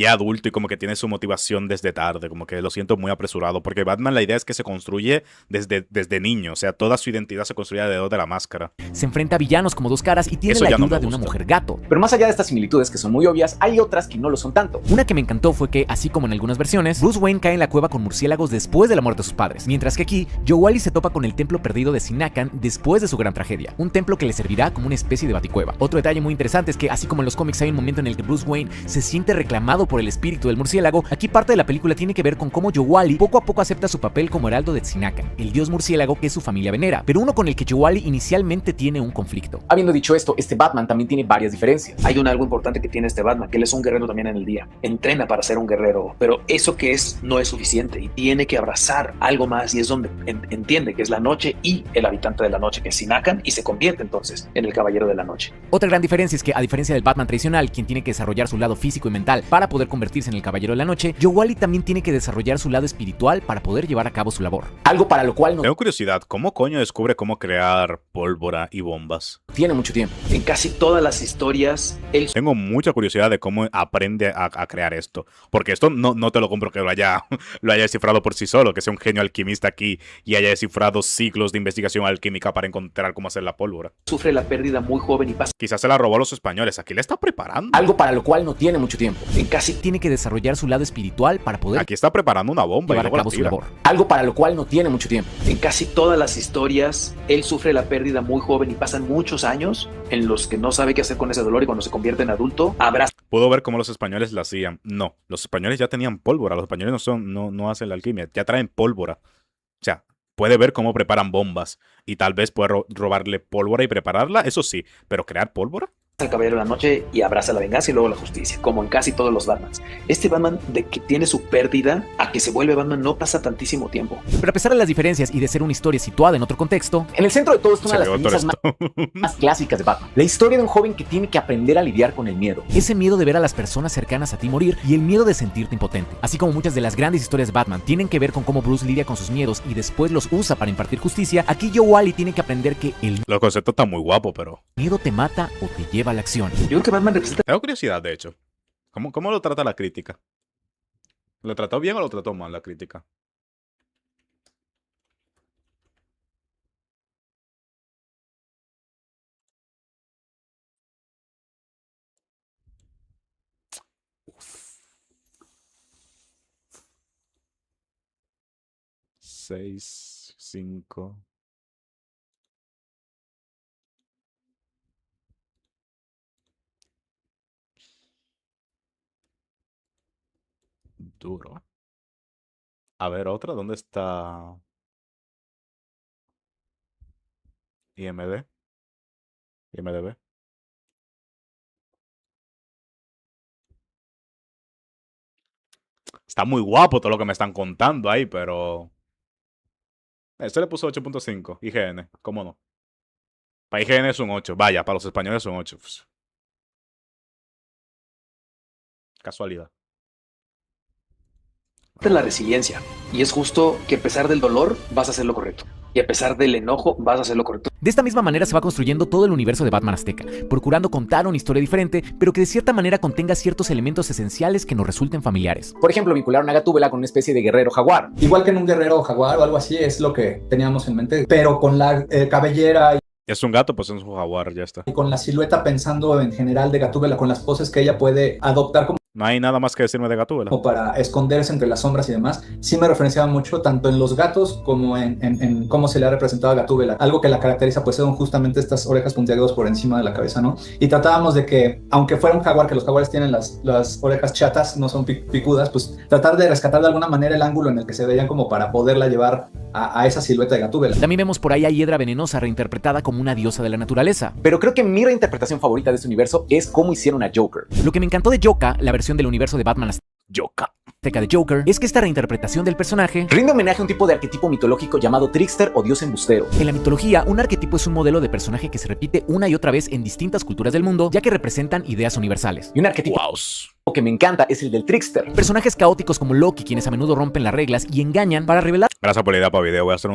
adulto y como que tiene su motivación desde tarde, como que lo siento muy apresurado, porque Batman la idea es que se construye desde niño, o sea, toda su identidad se construye alrededor de la máscara. Se enfrenta a villanos como Dos Caras y tiene Eso la ya no ayuda me de una gusta. mujer gato. Pero más allá de estas similitudes que son muy obvias, hay otras que no lo son tanto. Una que me encantó fue que, así como en algunas versiones, Bruce Wayne cae en la cueva con murciélagos después de la muerte de sus padres, mientras que aquí, Jowali se topa con el templo perdido de Sinacan después de su gran tragedia, un templo que le servirá como una especie de baticueva. Otro detalle muy interesante es que, así como en los cómics hay un momento en el que Bruce Wayne se siente reclamado por el espíritu del murciélago, aquí parte de la película tiene que ver con cómo Jowali poco a poco acepta su papel como heraldo de Sinacan, el dios murciélago que su familia venera, pero uno con el que Jowali inicialmente tiene un conflicto. Habiendo dicho esto, este Batman también tiene varias diferencias. Hay algo importante que tiene este Batman, que él es un guerrero también en el día. Entrena para ser un guerrero, pero eso que es no es suficiente y tiene que abrazar algo más y es donde entiende que es la noche y el habitante de la noche, que es Sinacan, y se convierte entonces en el caballero de la noche. Otra gran diferencia es que, a diferencia del Batman tradicional, quien tiene que desarrollar su lado físico y mental para poder convertirse en el caballero de la noche, Jowali también tiene que desarrollar su lado espiritual para poder llevar a cabo su labor. Algo para lo cual no Tengo curiosidad, ¿cómo coño descubre cómo crear pólvora y bombas? tiene mucho tiempo. En casi todas las historias, él Tengo mucha curiosidad de cómo aprende a crear esto, porque esto no te lo compro que lo haya descifrado por sí solo, que sea un genio alquimista aquí y haya descifrado siglos de investigación alquímica para encontrar cómo hacer la pólvora. sufre la pérdida muy joven y pasa Quizás se la robó a los españoles, aquí le está preparando. Algo para lo cual no tiene mucho tiempo. en casi Tiene que desarrollar su lado espiritual para poder Aquí está preparando una bomba y llevar a luego la cabo su tira. labor. Algo para lo cual no tiene mucho tiempo. En casi todas las historias, él sufre la pérdida muy joven y pasan muchos años en los que no sabe qué hacer con ese dolor y cuando se convierte en adulto, abraza Puedo ver cómo los españoles la hacían. No, los españoles ya tenían pólvora, los españoles no hacen la alquimia, ya traen pólvora. O sea, puede ver cómo preparan bombas y tal vez puede robarle pólvora y prepararla, eso sí, pero crear pólvora. al caballero de la noche y abraza la venganza y luego la justicia, como en casi todos los Batmans. Este Batman, de que tiene su pérdida a que se vuelve Batman, no pasa tantísimo tiempo. Pero a pesar de las diferencias y de ser una historia situada en otro contexto, En el centro de todo está una Se de las ve otro premisas más clásicas de Batman. La historia de un joven que tiene que aprender a lidiar con el miedo. ese miedo de ver a las personas cercanas a ti morir y el miedo de sentirte impotente. Así como muchas de las grandes historias de Batman tienen que ver con cómo Bruce lidia con sus miedos y después los usa para impartir justicia, aquí Jowali tiene que aprender que el Los conceptos están muy guapos, pero miedo te mata o te lleva a la acción. Yo creo que Batman representa tengo curiosidad, de hecho. ¿Cómo lo trata la crítica? ¿Lo trató bien o lo trató mal la crítica? Seis, 5. Duro. A ver, otra, ¿dónde está IMD? IMDb. Está muy guapo todo lo que me están contando ahí, pero este le puso 8.5. IGN, ¿cómo no? Para IGN es un 8. Vaya, para los españoles es un 8. Pues, casualidad. la resiliencia y es justo que a pesar del dolor vas a hacer lo correcto. y a pesar del enojo vas a hacer lo correcto. De esta misma manera se va construyendo todo el universo de Batman Azteca, procurando contar una historia diferente, pero que de cierta manera contenga ciertos elementos esenciales que nos resulten familiares. Por ejemplo, vincularon a Gatúbela con una especie de guerrero jaguar. Igual que en un guerrero jaguar o algo así, es lo que teníamos en mente, pero con la cabellera Es un gato, pues es un jaguar, ya está. y con la silueta pensando en general de Gatúbela, con las poses que ella puede adoptar como No hay nada más que decirme de Gatúbela. para esconderse entre las sombras y demás, sí me referenciaba mucho tanto en los gatos como en cómo se le ha representado a Gatúbela. Algo que la caracteriza pues son justamente estas orejas puntiagudas por encima de la cabeza, ¿no? Y tratábamos de que, aunque fuera un jaguar, que los jaguares tienen las orejas chatas, no son picudas, pues tratar de rescatar de alguna manera el ángulo en el que se veían como para poderla llevar a esa silueta de Gatúbela. También vemos por ahí a Hiedra Venenosa reinterpretada como una diosa de la naturaleza. Pero creo que mi reinterpretación favorita de este universo es cómo hicieron a Joker. Lo que me encantó de Joka, la versión del universo de Batman Joka. Azteca de Joker, es que esta reinterpretación del personaje Rinde homenaje a un tipo de arquetipo mitológico llamado trickster o dios embustero. en la mitología, un arquetipo es un modelo de personaje que se repite una y otra vez en distintas culturas del mundo, ya que representan ideas universales. Y un arquetipo que me encanta es el del trickster. Personajes caóticos como Loki, quienes a menudo rompen las reglas y engañan para revelar Gracias por la idea para video. Voy a hacer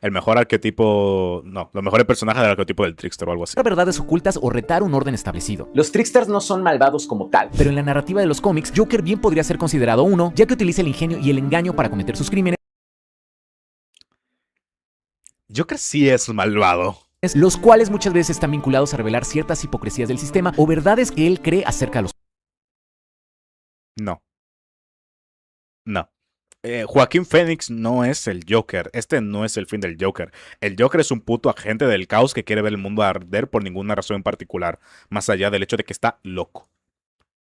el mejor arquetipo. No, los mejores personajes del arquetipo del Trickster o algo así. verdades ocultas o retar un orden establecido. Los tricksters no son malvados como tal. Pero en la narrativa de los cómics, Joker bien podría ser considerado uno, ya que utiliza el ingenio y el engaño para cometer sus crímenes, Joker sí es malvado. los cuales muchas veces están vinculados a revelar ciertas hipocresías del sistema o verdades que él cree acerca de los. No. No. Joaquín Phoenix no es el Joker. Este no es el fin del Joker. El Joker es un puto agente del caos que quiere ver el mundo arder por ninguna razón en particular, más allá del hecho de que está loco.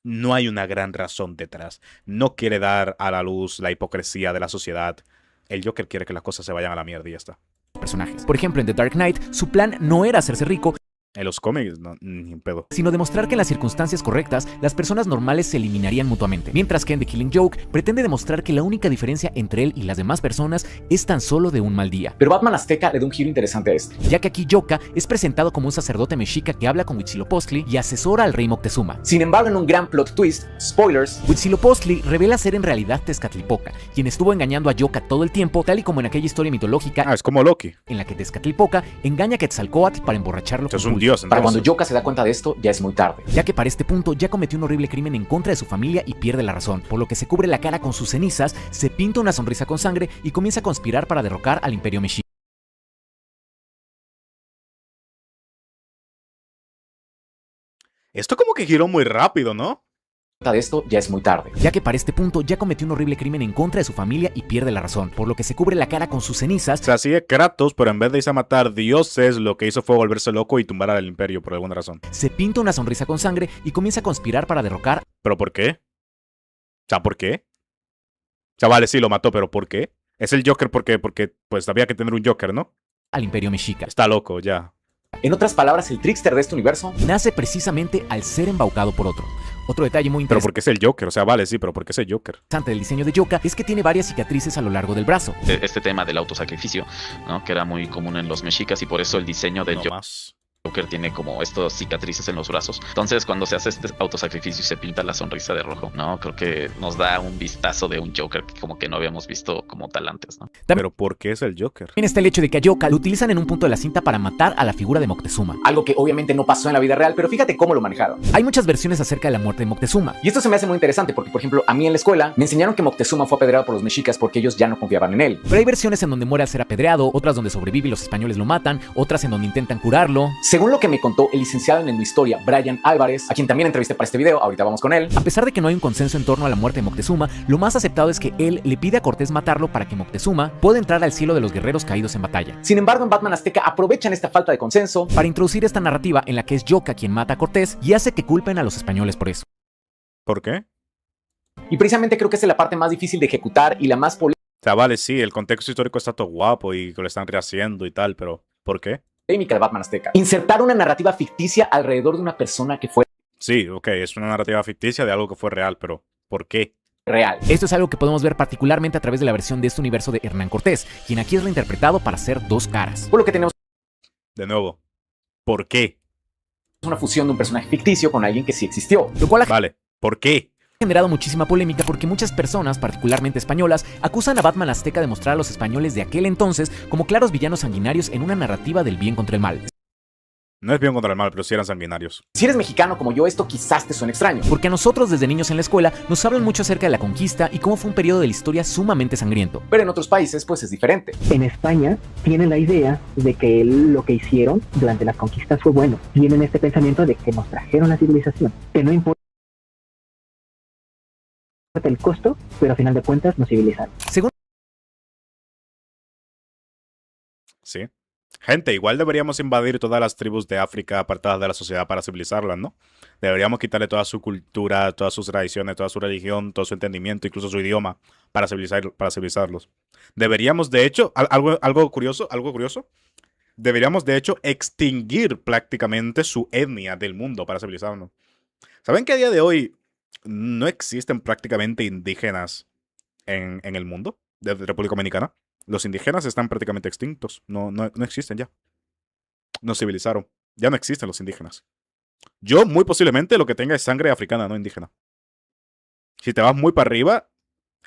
No hay una gran razón detrás. No quiere dar a la luz la hipocresía de la sociedad. El Joker quiere que las cosas se vayan a la mierda y ya está. Personajes. Por ejemplo, en The Dark Knight, su plan no era hacerse rico, En los cómics, no, ni en pedo. sino demostrar que en las circunstancias correctas, las personas normales se eliminarían mutuamente. Mientras que en The Killing Joke, pretende demostrar que la única diferencia entre él y las demás personas es tan solo de un mal día. Pero Batman Azteca le da un giro interesante a esto. Ya que aquí Joka es presentado como un sacerdote mexica que habla con Huitzilopochtli y asesora al rey Moctezuma. Sin embargo, en un gran plot twist, spoilers, Huitzilopochtli revela ser en realidad Tezcatlipoca, quien estuvo engañando a Joka todo el tiempo, tal y como en aquella historia mitológica Ah, es como Loki. en la que Tezcatlipoca engaña a Quetzalcóatl para emborracharlo O sea, es con un pulque. dios. para cuando entonces. Joka se da cuenta de esto, ya es muy tarde. Ya que para este punto ya cometió un horrible crimen en contra de su familia y pierde la razón, por lo que se cubre la cara con sus cenizas, se pinta una sonrisa con sangre y comienza a conspirar para derrocar al Imperio Mexica. Esto como que giró muy rápido, ¿no? De esto ya es muy tarde. Ya que para este punto ya cometió un horrible crimen en contra de su familia y pierde la razón, por lo que se cubre la cara con sus cenizas. Se hacía Kratos, pero en vez de irse a matar dioses, lo que hizo fue volverse loco y tumbar al imperio por alguna razón. Se pinta una sonrisa con sangre y comienza a conspirar para derrocar ¿Pero por qué? O sea, ¿por qué? O sea, vale, sí, lo mató, pero ¿por qué? Es el Joker porque pues había que tener un Joker, ¿no? al Imperio Mexica. Está loco, ya. En otras palabras, el trickster de este universo Nace precisamente al ser embaucado por otro. Otro detalle muy Pero ¿por qué es el Joker? O sea, vale, sí, pero ¿por qué es el Joker? interesante del diseño de Joka es que tiene varias cicatrices a lo largo del brazo. Este tema del autosacrificio, ¿no? Que era muy común en los mexicas y por eso el diseño del No más. Joker tiene como estas cicatrices en los brazos. Entonces, cuando se hace este autosacrificio y se pinta la sonrisa de rojo, ¿no? Creo que nos da un vistazo de un Joker que como que no habíamos visto como tal antes, ¿no? Pero ¿por qué es el Joker? También está el hecho de que a Joka lo utilizan en un punto de la cinta para matar a la figura de Moctezuma. algo que obviamente no pasó en la vida real, pero fíjate cómo lo manejaron. Hay muchas versiones acerca de la muerte de Moctezuma. Y esto se me hace muy interesante porque, por ejemplo, a mí en la escuela me enseñaron que Moctezuma fue apedreado por los mexicas porque ellos ya no confiaban en él. Pero hay versiones en donde muere al ser apedreado, otras donde sobrevive y los españoles lo matan, otras en donde intentan curarlo. Según lo que me contó el licenciado en historia Brian Álvarez, a quien también entrevisté para este video, ahorita vamos con él. A pesar de que no hay un consenso en torno a la muerte de Moctezuma, lo más aceptado es que él le pide a Cortés matarlo para que Moctezuma pueda entrar al cielo de los guerreros caídos en batalla. Sin embargo, en Batman Azteca aprovechan esta falta de consenso Para introducir esta narrativa en la que es Joka quien mata a Cortés y hace que culpen a los españoles por eso. ¿Por qué? y precisamente creo que esa es la parte más difícil de ejecutar y la más O sea, vale, sí, el contexto histórico está todo guapo y que lo están rehaciendo y tal, pero ¿por qué? polémica de Batman Azteca. Insertar una narrativa ficticia alrededor de una persona que fue Sí, ok, es una narrativa ficticia de algo que fue real, pero ¿por qué? real. Esto es algo que podemos ver particularmente a través de la versión de este universo de Hernán Cortés, quien aquí es reinterpretado para ser dos caras. Por lo que tenemos De nuevo, ¿por qué? una fusión de un personaje ficticio con alguien que sí existió. Lo cual Vale, ¿por qué? generado muchísima polémica porque muchas personas, particularmente españolas, acusan a Batman azteca de mostrar a los españoles de aquel entonces como claros villanos sanguinarios en una narrativa del bien contra el mal. No es bien contra el mal, pero sí eran sanguinarios. Si eres mexicano como yo, esto quizás te suene extraño. Porque a nosotros desde niños en la escuela nos hablan mucho acerca de la conquista y cómo fue un periodo de la historia sumamente sangriento. Pero en otros países pues es diferente. En España tienen la idea de que lo que hicieron durante las conquistas fue bueno. Tienen este pensamiento de que nos trajeron la civilización, que no importa el costo, pero a final de cuentas nos civilizaron. Según Sí. Gente, igual deberíamos invadir todas las tribus de África apartadas de la sociedad para civilizarlas, ¿no? Deberíamos quitarle toda su cultura, todas sus tradiciones, toda su religión, todo su entendimiento, incluso su idioma, para civilizarlos. Deberíamos, de hecho, algo curioso, deberíamos, de hecho, extinguir prácticamente su etnia del mundo para civilizarnos. ¿Saben que a día de hoy no existen prácticamente indígenas en el mundo de República Dominicana? Los indígenas están prácticamente extintos. No existen ya. Nos civilizaron. Ya no existen los indígenas. Yo, muy posiblemente, lo que tenga es sangre africana, no indígena. Si te vas muy para arriba,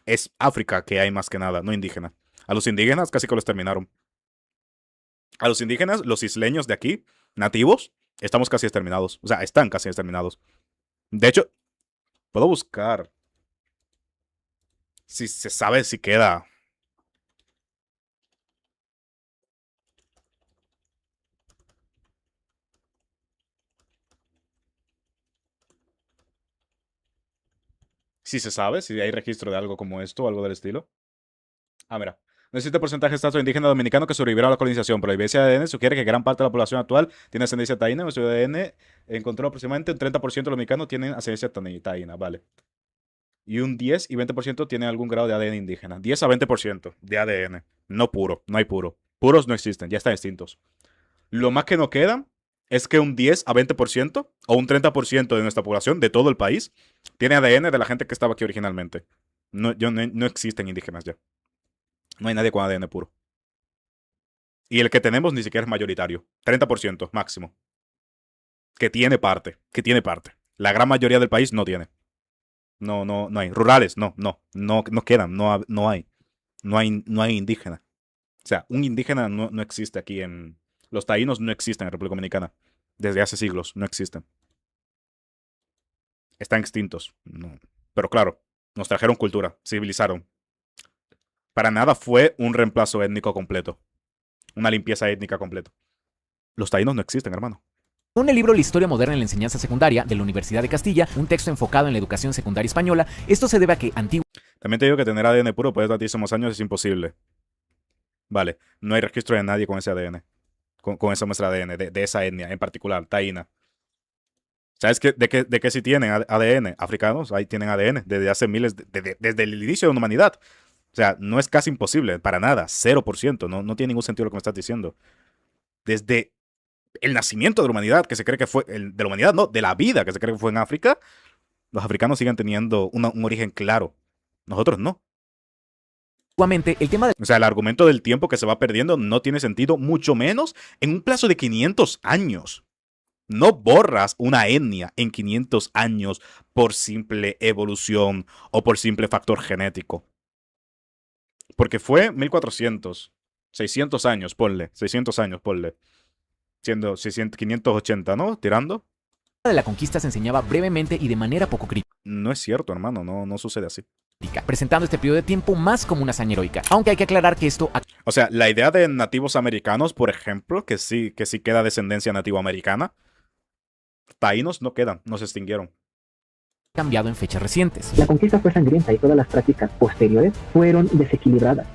es África que hay más que nada, no indígena. A los indígenas casi que los terminaron. A los indígenas, los isleños de aquí, nativos, estamos casi exterminados. O sea, están casi exterminados. De hecho, puedo buscar si se sabe si queda. Si se sabe, si hay registro de algo como esto o algo del estilo. Ah, mira. No existe porcentaje de estatus indígena dominicano que sobreviviera a la colonización, pero la evidencia de ADN sugiere que gran parte de la población actual tiene ascendencia taína. En su ADN encontró aproximadamente un 30% de los dominicanos tienen ascendencia taína, vale. Y un 10 y 20% tienen algún grado de ADN indígena. 10 a 20% de ADN. No puro, no hay puro. Puros no existen, ya están extintos. Lo más que nos quedan es que un 10 a 20% o un 30% de nuestra población, de todo el país, tiene ADN de la gente que estaba aquí originalmente. No existen indígenas ya. No hay nadie con ADN puro. Y el que tenemos ni siquiera es mayoritario. 30% máximo. Que tiene parte. La gran mayoría del país no tiene. No hay. Rurales, no quedan. No hay. No hay indígena. O sea, un indígena no existe aquí en... Los taínos no existen en República Dominicana. Desde hace siglos no existen. Están extintos. No. Pero claro, nos trajeron cultura, civilizaron. Para nada fue un reemplazo étnico completo. Una limpieza étnica completa. Los taínos no existen, hermano. En el libro La historia moderna en la enseñanza secundaria de la Universidad de Castilla, un texto enfocado en la educación secundaria española, esto se debe a que También te digo que tener ADN puro por tantísimos años es imposible. Vale, no hay registro de nadie con ese ADN. Con esa muestra de ADN, de esa etnia en particular, taína. ¿Sabes de qué sí tienen ADN? Africanos, ahí tienen ADN desde hace miles, desde el inicio de la humanidad. O sea, no es casi imposible, para nada, 0%, no tiene ningún sentido lo que me estás diciendo. Desde el nacimiento de la humanidad, que se cree que fue, de la humanidad no, de la vida que se cree que fue en África, los africanos siguen teniendo un origen claro. Nosotros no. el tema de... O sea, el argumento del tiempo que se va perdiendo no tiene sentido, mucho menos en un plazo de 500 años. No borras una etnia en 500 años por simple evolución o por simple factor genético. Porque fue 1400, 600 años, ponle. Siendo 580, ¿no? Tirando. De la conquista se enseñaba brevemente y de manera poco crítica. No es cierto, hermano, no sucede así. Presentando este periodo de tiempo más como una hazaña heroica. Aunque hay que aclarar que esto... O sea, la idea de nativos americanos, por ejemplo, que sí queda descendencia nativo-americana, taínos no quedan, no se extinguieron. Cambiado en fechas recientes. La conquista fue sangrienta y todas las prácticas posteriores fueron desequilibradas.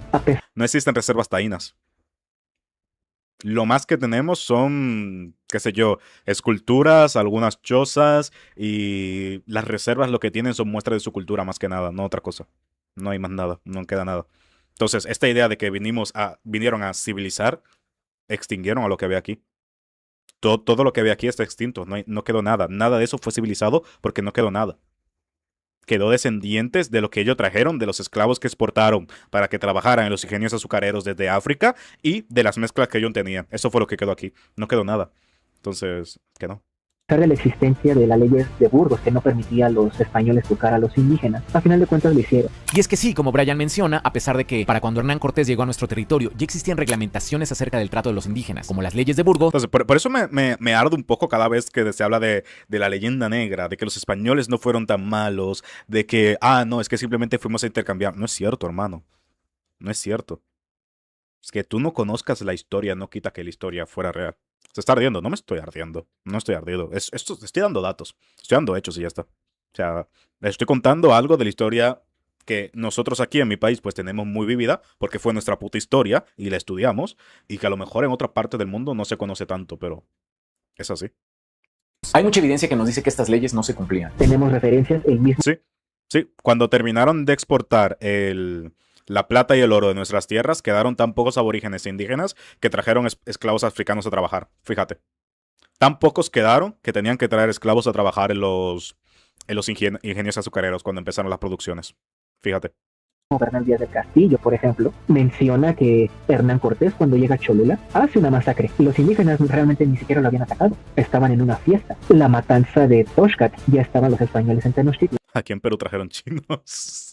No existen reservas taínas. Lo más que tenemos son, qué sé yo, esculturas, algunas chozas y las reservas lo que tienen son muestras de su cultura más que nada, no otra cosa. No hay más nada, no queda nada. Entonces, esta idea de que vinieron a civilizar, extinguieron a lo que había aquí. Todo lo que había aquí está extinto, no quedó nada. Nada de eso fue civilizado porque no quedó nada. Quedó descendientes de lo que ellos trajeron, de los esclavos que exportaron para que trabajaran en los ingenios azucareros desde África y de las mezclas que ellos tenían. Eso fue lo que quedó aquí. No quedó nada. Entonces, ¿qué no? pesar de la existencia de las leyes de Burgos que no permitía a los españoles tocar a los indígenas, a final de cuentas lo hicieron. Y es que sí, como Brian menciona, a pesar de que para cuando Hernán Cortés llegó a nuestro territorio ya existían reglamentaciones acerca del trato de los indígenas, como las leyes de Burgos. Entonces, por eso me arde un poco cada vez que se habla de la leyenda negra, de que los españoles no fueron tan malos, de que, no, es que simplemente fuimos a intercambiar. No es cierto, hermano. No es cierto. Es que tú no conozcas la historia, no quita que la historia fuera real. Se está ardiendo, no me estoy ardiendo, no estoy ardido. Estoy dando datos, estoy dando hechos y ya está. O sea, les estoy contando algo de la historia que nosotros aquí en mi país pues tenemos muy vívida, porque fue nuestra puta historia y la estudiamos, y que a lo mejor en otra parte del mundo no se conoce tanto, pero es así. Hay mucha evidencia que nos dice que estas leyes no se cumplían. Tenemos referencias, el mismo... Sí, cuando terminaron de exportar la plata y el oro de nuestras tierras, quedaron tan pocos aborígenes e indígenas que trajeron esclavos africanos a trabajar. Fíjate. Tan pocos quedaron que tenían que traer esclavos a trabajar en los ingenios azucareros cuando empezaron las producciones. Fíjate. Bernal Díaz del Castillo, por ejemplo, menciona que Hernán Cortés, cuando llega a Cholula, hace una masacre. Los indígenas realmente ni siquiera lo habían atacado. Estaban en una fiesta. La matanza de Toshcat, ya estaban los españoles en Tenochtitlan. Aquí en Perú trajeron chinos.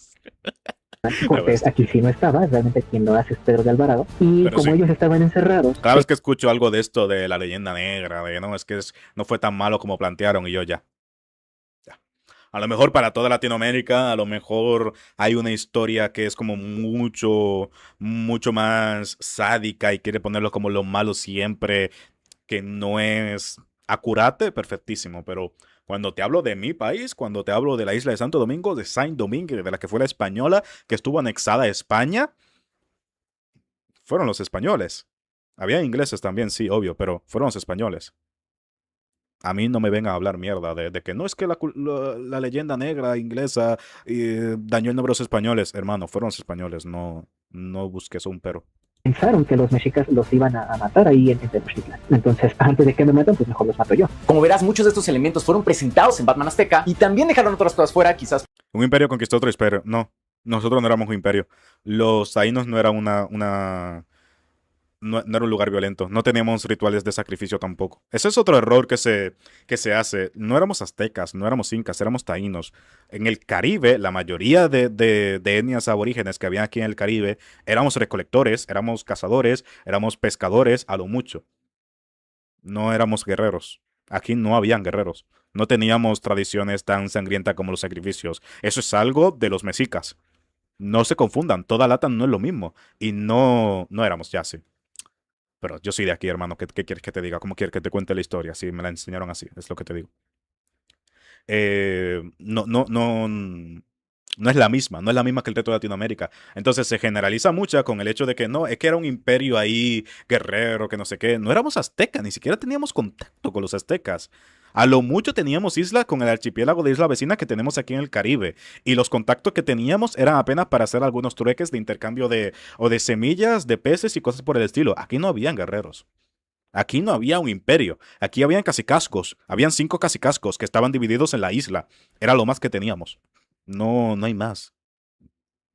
Cortés aquí sí no estaba, realmente quien lo hace es Pedro de Alvarado. Y pero como sí, ellos estaban encerrados... cada vez que escucho algo de esto de la leyenda negra, de no, es que no fue tan malo como plantearon, y yo ya. A lo mejor para toda Latinoamérica, a lo mejor hay una historia que es como mucho más sádica y quiere ponerlo como lo malo siempre, que no es acurate, perfectísimo, pero cuando te hablo de mi país, cuando te hablo de la isla de Santo Domingo, de Saint-Domingue, de la que fue la española, que estuvo anexada a España, fueron los españoles. Había ingleses también, sí, obvio, pero fueron los españoles. A mí no me vengan a hablar mierda de que no es que la leyenda negra inglesa dañó el nombre de los españoles. Hermano, fueron los españoles, no busques un pero. Pensaron que los mexicas los iban a matar ahí en Tenochtitlan. Entonces, antes de que me maten, pues mejor los mato yo. Como verás, muchos de estos elementos fueron presentados en Batman Azteca y también dejaron otras cosas fuera, quizás. Un imperio conquistó otro imperio. No, nosotros no éramos un imperio. Los taínos no era no era un lugar violento. No teníamos rituales de sacrificio tampoco. Ese es otro error que se hace. No éramos aztecas, no éramos incas, éramos taínos. En el Caribe, la mayoría de etnias aborígenes que había aquí en el Caribe, éramos recolectores, éramos cazadores, éramos pescadores, a lo mucho. No éramos guerreros. Aquí no habían guerreros. No teníamos tradiciones tan sangrientas como los sacrificios. Eso es algo de los mexicas. No se confundan, toda LATAM no es lo mismo. Y no éramos ya así. Pero yo soy de aquí, hermano. ¿Qué quieres que te diga? ¿Cómo quieres que te cuente la historia? Sí, me la enseñaron así, es lo que te digo. No es la misma, no es la misma que el resto de Latinoamérica. Entonces se generaliza mucho con el hecho de que no, es que era un imperio ahí, guerrero, que no sé qué. No éramos aztecas, ni siquiera teníamos contacto con los aztecas. A lo mucho teníamos islas con el archipiélago de isla vecina que tenemos aquí en el Caribe. Y los contactos que teníamos eran apenas para hacer algunos trueques de intercambio de semillas, de peces y cosas por el estilo. Aquí no habían guerreros. Aquí no había un imperio. Aquí habían cacicascos. Habían 5 cacicascos que estaban divididos en la isla. Era lo más que teníamos. No hay más.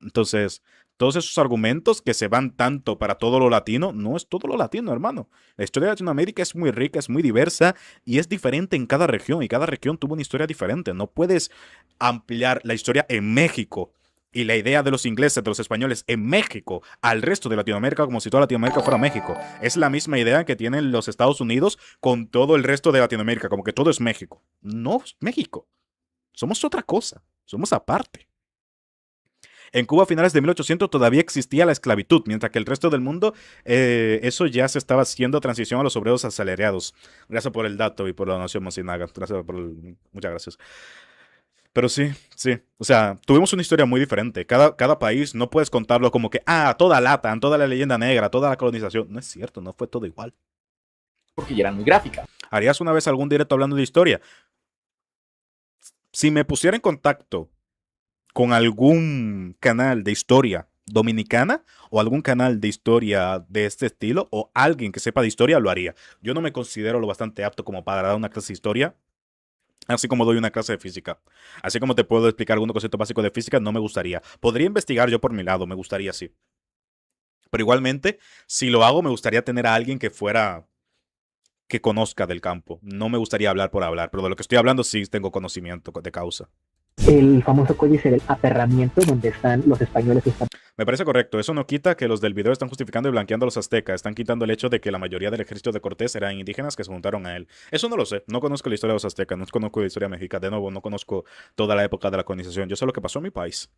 Entonces, todos esos argumentos que se van tanto para todo lo latino, no es todo lo latino, hermano. La historia de Latinoamérica es muy rica, es muy diversa y es diferente en cada región. Y cada región tuvo una historia diferente. No puedes ampliar la historia en México y la idea de los ingleses, de los españoles en México al resto de Latinoamérica como si toda Latinoamérica fuera México. Es la misma idea que tienen los Estados Unidos con todo el resto de Latinoamérica, como que todo es México. No es México. Somos otra cosa. Somos aparte. En Cuba a finales de 1800 todavía existía la esclavitud, mientras que el resto del mundo eso ya se estaba haciendo transición a los obreros asalariados. Gracias por el dato y por la donación, Mocinaga. Muchas gracias. Pero sí. O sea, tuvimos una historia muy diferente. Cada país no puedes contarlo como que, toda LATAM, toda la leyenda negra, toda la colonización. No es cierto, no fue todo igual. Porque ya eran muy gráficas. ¿Harías una vez algún directo hablando de historia? Si me pusiera en contacto con algún canal de historia dominicana o algún canal de historia de este estilo o alguien que sepa de historia, lo haría. Yo no me considero lo bastante apto como para dar una clase de historia, así como doy una clase de física. Así como te puedo explicar algún concepto básico de física, no me gustaría. Podría investigar yo por mi lado, me gustaría, sí. Pero igualmente, si lo hago, me gustaría tener a alguien que fuera que conozca del campo. No me gustaría hablar por hablar, pero de lo que estoy hablando sí tengo conocimiento de causa. El famoso códice del aterramiento, donde están los españoles. Me parece correcto. Eso no quita que los del video están justificando y blanqueando a los aztecas. Están quitando el hecho de que la mayoría del ejército de Cortés eran indígenas que se juntaron a él. Eso no lo sé. No conozco la historia de los aztecas. No conozco la historia mexicana. De nuevo, no conozco toda la época de la colonización. Yo sé lo que pasó en mi país,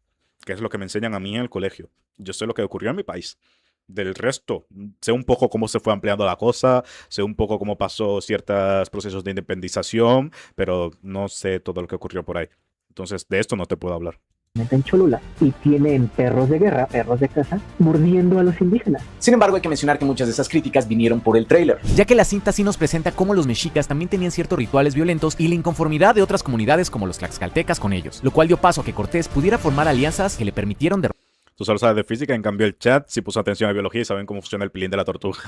que es lo que me enseñan a mí en el colegio. Yo sé lo que ocurrió en mi país. Del resto, sé un poco cómo se fue ampliando la cosa, sé un poco cómo pasó ciertos procesos de independización, pero no sé todo lo que ocurrió por ahí. Entonces, de esto no te puedo hablar. En Cholula, y tienen perros de guerra, perros de caza, mordiendo a los indígenas. Sin embargo, hay que mencionar que muchas de esas críticas vinieron por el tráiler, ya que la cinta sí nos presenta cómo los mexicas también tenían ciertos rituales violentos y la inconformidad de otras comunidades como los tlaxcaltecas con ellos, lo cual dio paso a que Cortés pudiera formar alianzas que le permitieron Tú solo sabes de física, en cambio el chat sí puso atención a biología y saben cómo funciona el pilín de la tortuga.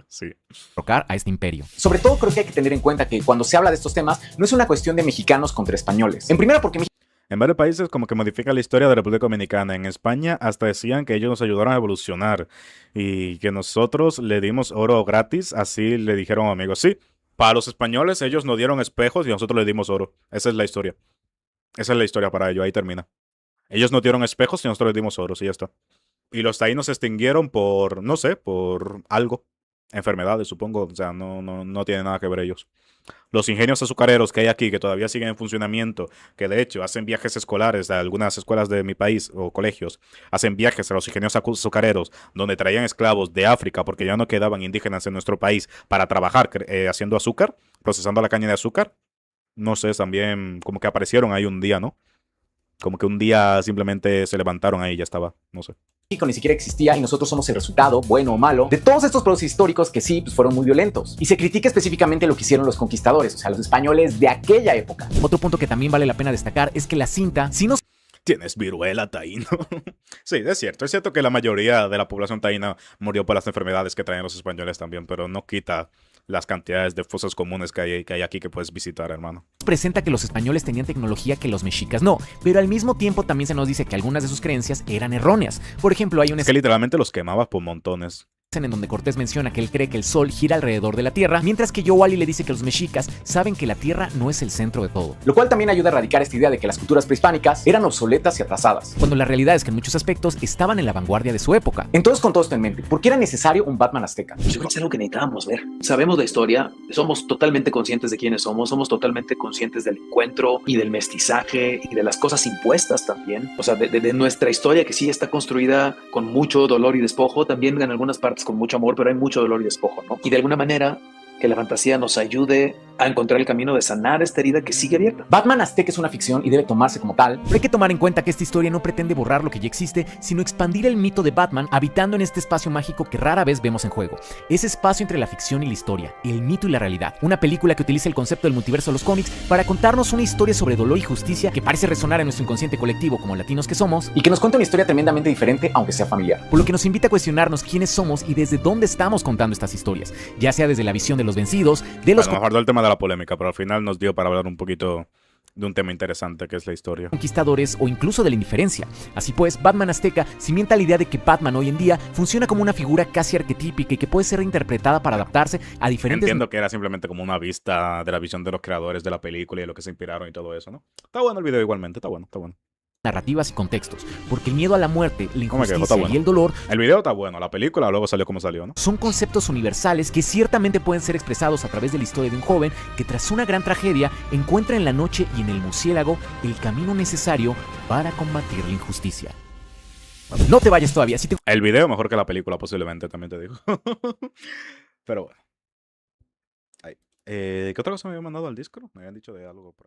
Sí. derrocar a este imperio. Sobre todo creo que hay que tener en cuenta que cuando se habla de estos temas no es una cuestión de mexicanos contra españoles. En primera porque en varios países como que modifica la historia de la República Dominicana. En España hasta decían que ellos nos ayudaron a evolucionar y que nosotros le dimos oro gratis. Así le dijeron amigos. Sí, para los españoles ellos nos dieron espejos y nosotros le dimos oro. Esa es la historia. Esa es la historia para ellos. Ahí termina. Ellos nos dieron espejos y nosotros les dimos oro. Y ya está. Y los taínos se extinguieron por, no sé, por algo. Enfermedades, supongo. O sea, no tiene nada que ver ellos. Los ingenios azucareros que hay aquí, que todavía siguen en funcionamiento, que de hecho hacen viajes escolares a algunas escuelas de mi país o colegios, hacen viajes a los ingenios azucareros donde traían esclavos de África porque ya no quedaban indígenas en nuestro país para trabajar haciendo azúcar, procesando la caña de azúcar. No sé, también como que aparecieron ahí un día, ¿no? Como que un día simplemente se levantaron ahí y ya estaba, no sé. México ni siquiera existía y nosotros somos el resultado, bueno o malo, de todos estos procesos históricos que sí, pues fueron muy violentos. Y se critica específicamente lo que hicieron los conquistadores, o sea, los españoles de aquella época. Otro punto que también vale la pena destacar es que la cinta sí nos... Tienes viruela, taíno. Sí, es cierto que la mayoría de la población taína murió por las enfermedades que traían los españoles también, pero no quita las cantidades de fosas comunes que hay aquí que puedes visitar, hermano. Presenta que los españoles tenían tecnología que los mexicas no, pero al mismo tiempo también se nos dice que algunas de sus creencias eran erróneas. Por ejemplo, hay un... Es que literalmente los quemaba por montones. En donde Cortés menciona que él cree que el sol gira alrededor de la Tierra, mientras que Yowali le dice que los mexicas saben que la Tierra no es el centro de todo. Lo cual también ayuda a erradicar esta idea de que las culturas prehispánicas eran obsoletas y atrasadas. Cuando la realidad es que en muchos aspectos estaban en la vanguardia de su época. Entonces, con todo esto en mente, ¿por qué era necesario un Batman azteca? Yo creo que es algo que necesitábamos ver. Sabemos la historia, somos totalmente conscientes de quiénes somos totalmente conscientes del encuentro y del mestizaje y de las cosas impuestas también. O sea, de nuestra historia que sí está construida con mucho dolor y despojo, también en algunas partes con mucho amor, pero hay mucho dolor y despojo, ¿no? Y de alguna manera que la fantasía nos ayude a encontrar el camino de sanar esta herida que sigue abierta. Batman azteca es una ficción y debe tomarse como tal. Pero hay que tomar en cuenta que esta historia no pretende borrar lo que ya existe, sino expandir el mito de Batman habitando en este espacio mágico que rara vez vemos en juego. Ese espacio entre la ficción y la historia, el mito y la realidad. Una película que utiliza el concepto del multiverso de los cómics para contarnos una historia sobre dolor y justicia que parece resonar en nuestro inconsciente colectivo como latinos que somos, y que nos cuenta una historia tremendamente diferente aunque sea familiar. Por lo que nos invita a cuestionarnos quiénes somos y desde dónde estamos contando estas historias, ya sea desde la visión de los vencidos, de los... Bueno, nos guardó el tema de la polémica, pero al final nos dio para hablar un poquito de un tema interesante que es la historia. Conquistadores o incluso de la indiferencia. Así pues, Batman azteca cimienta la idea de que Batman hoy en día funciona como una figura casi arquetípica y que puede ser reinterpretada para adaptarse a diferentes... Entiendo que era simplemente como una vista de la visión de los creadores de la película y de lo que se inspiraron y todo eso, ¿no? Está bueno el video igualmente, está bueno. narrativas y contextos, porque el miedo a la muerte, la injusticia y el dolor... El video está bueno, la película luego salió como salió, ¿no? Son conceptos universales que ciertamente pueden ser expresados a través de la historia de un joven que tras una gran tragedia encuentra en la noche y en el murciélago el camino necesario para combatir la injusticia. No te vayas todavía. Si te... El video mejor que la película posiblemente, también te digo. Pero bueno. ¿Qué otra cosa me habían mandado al Discord? Me habían dicho de algo por ahí.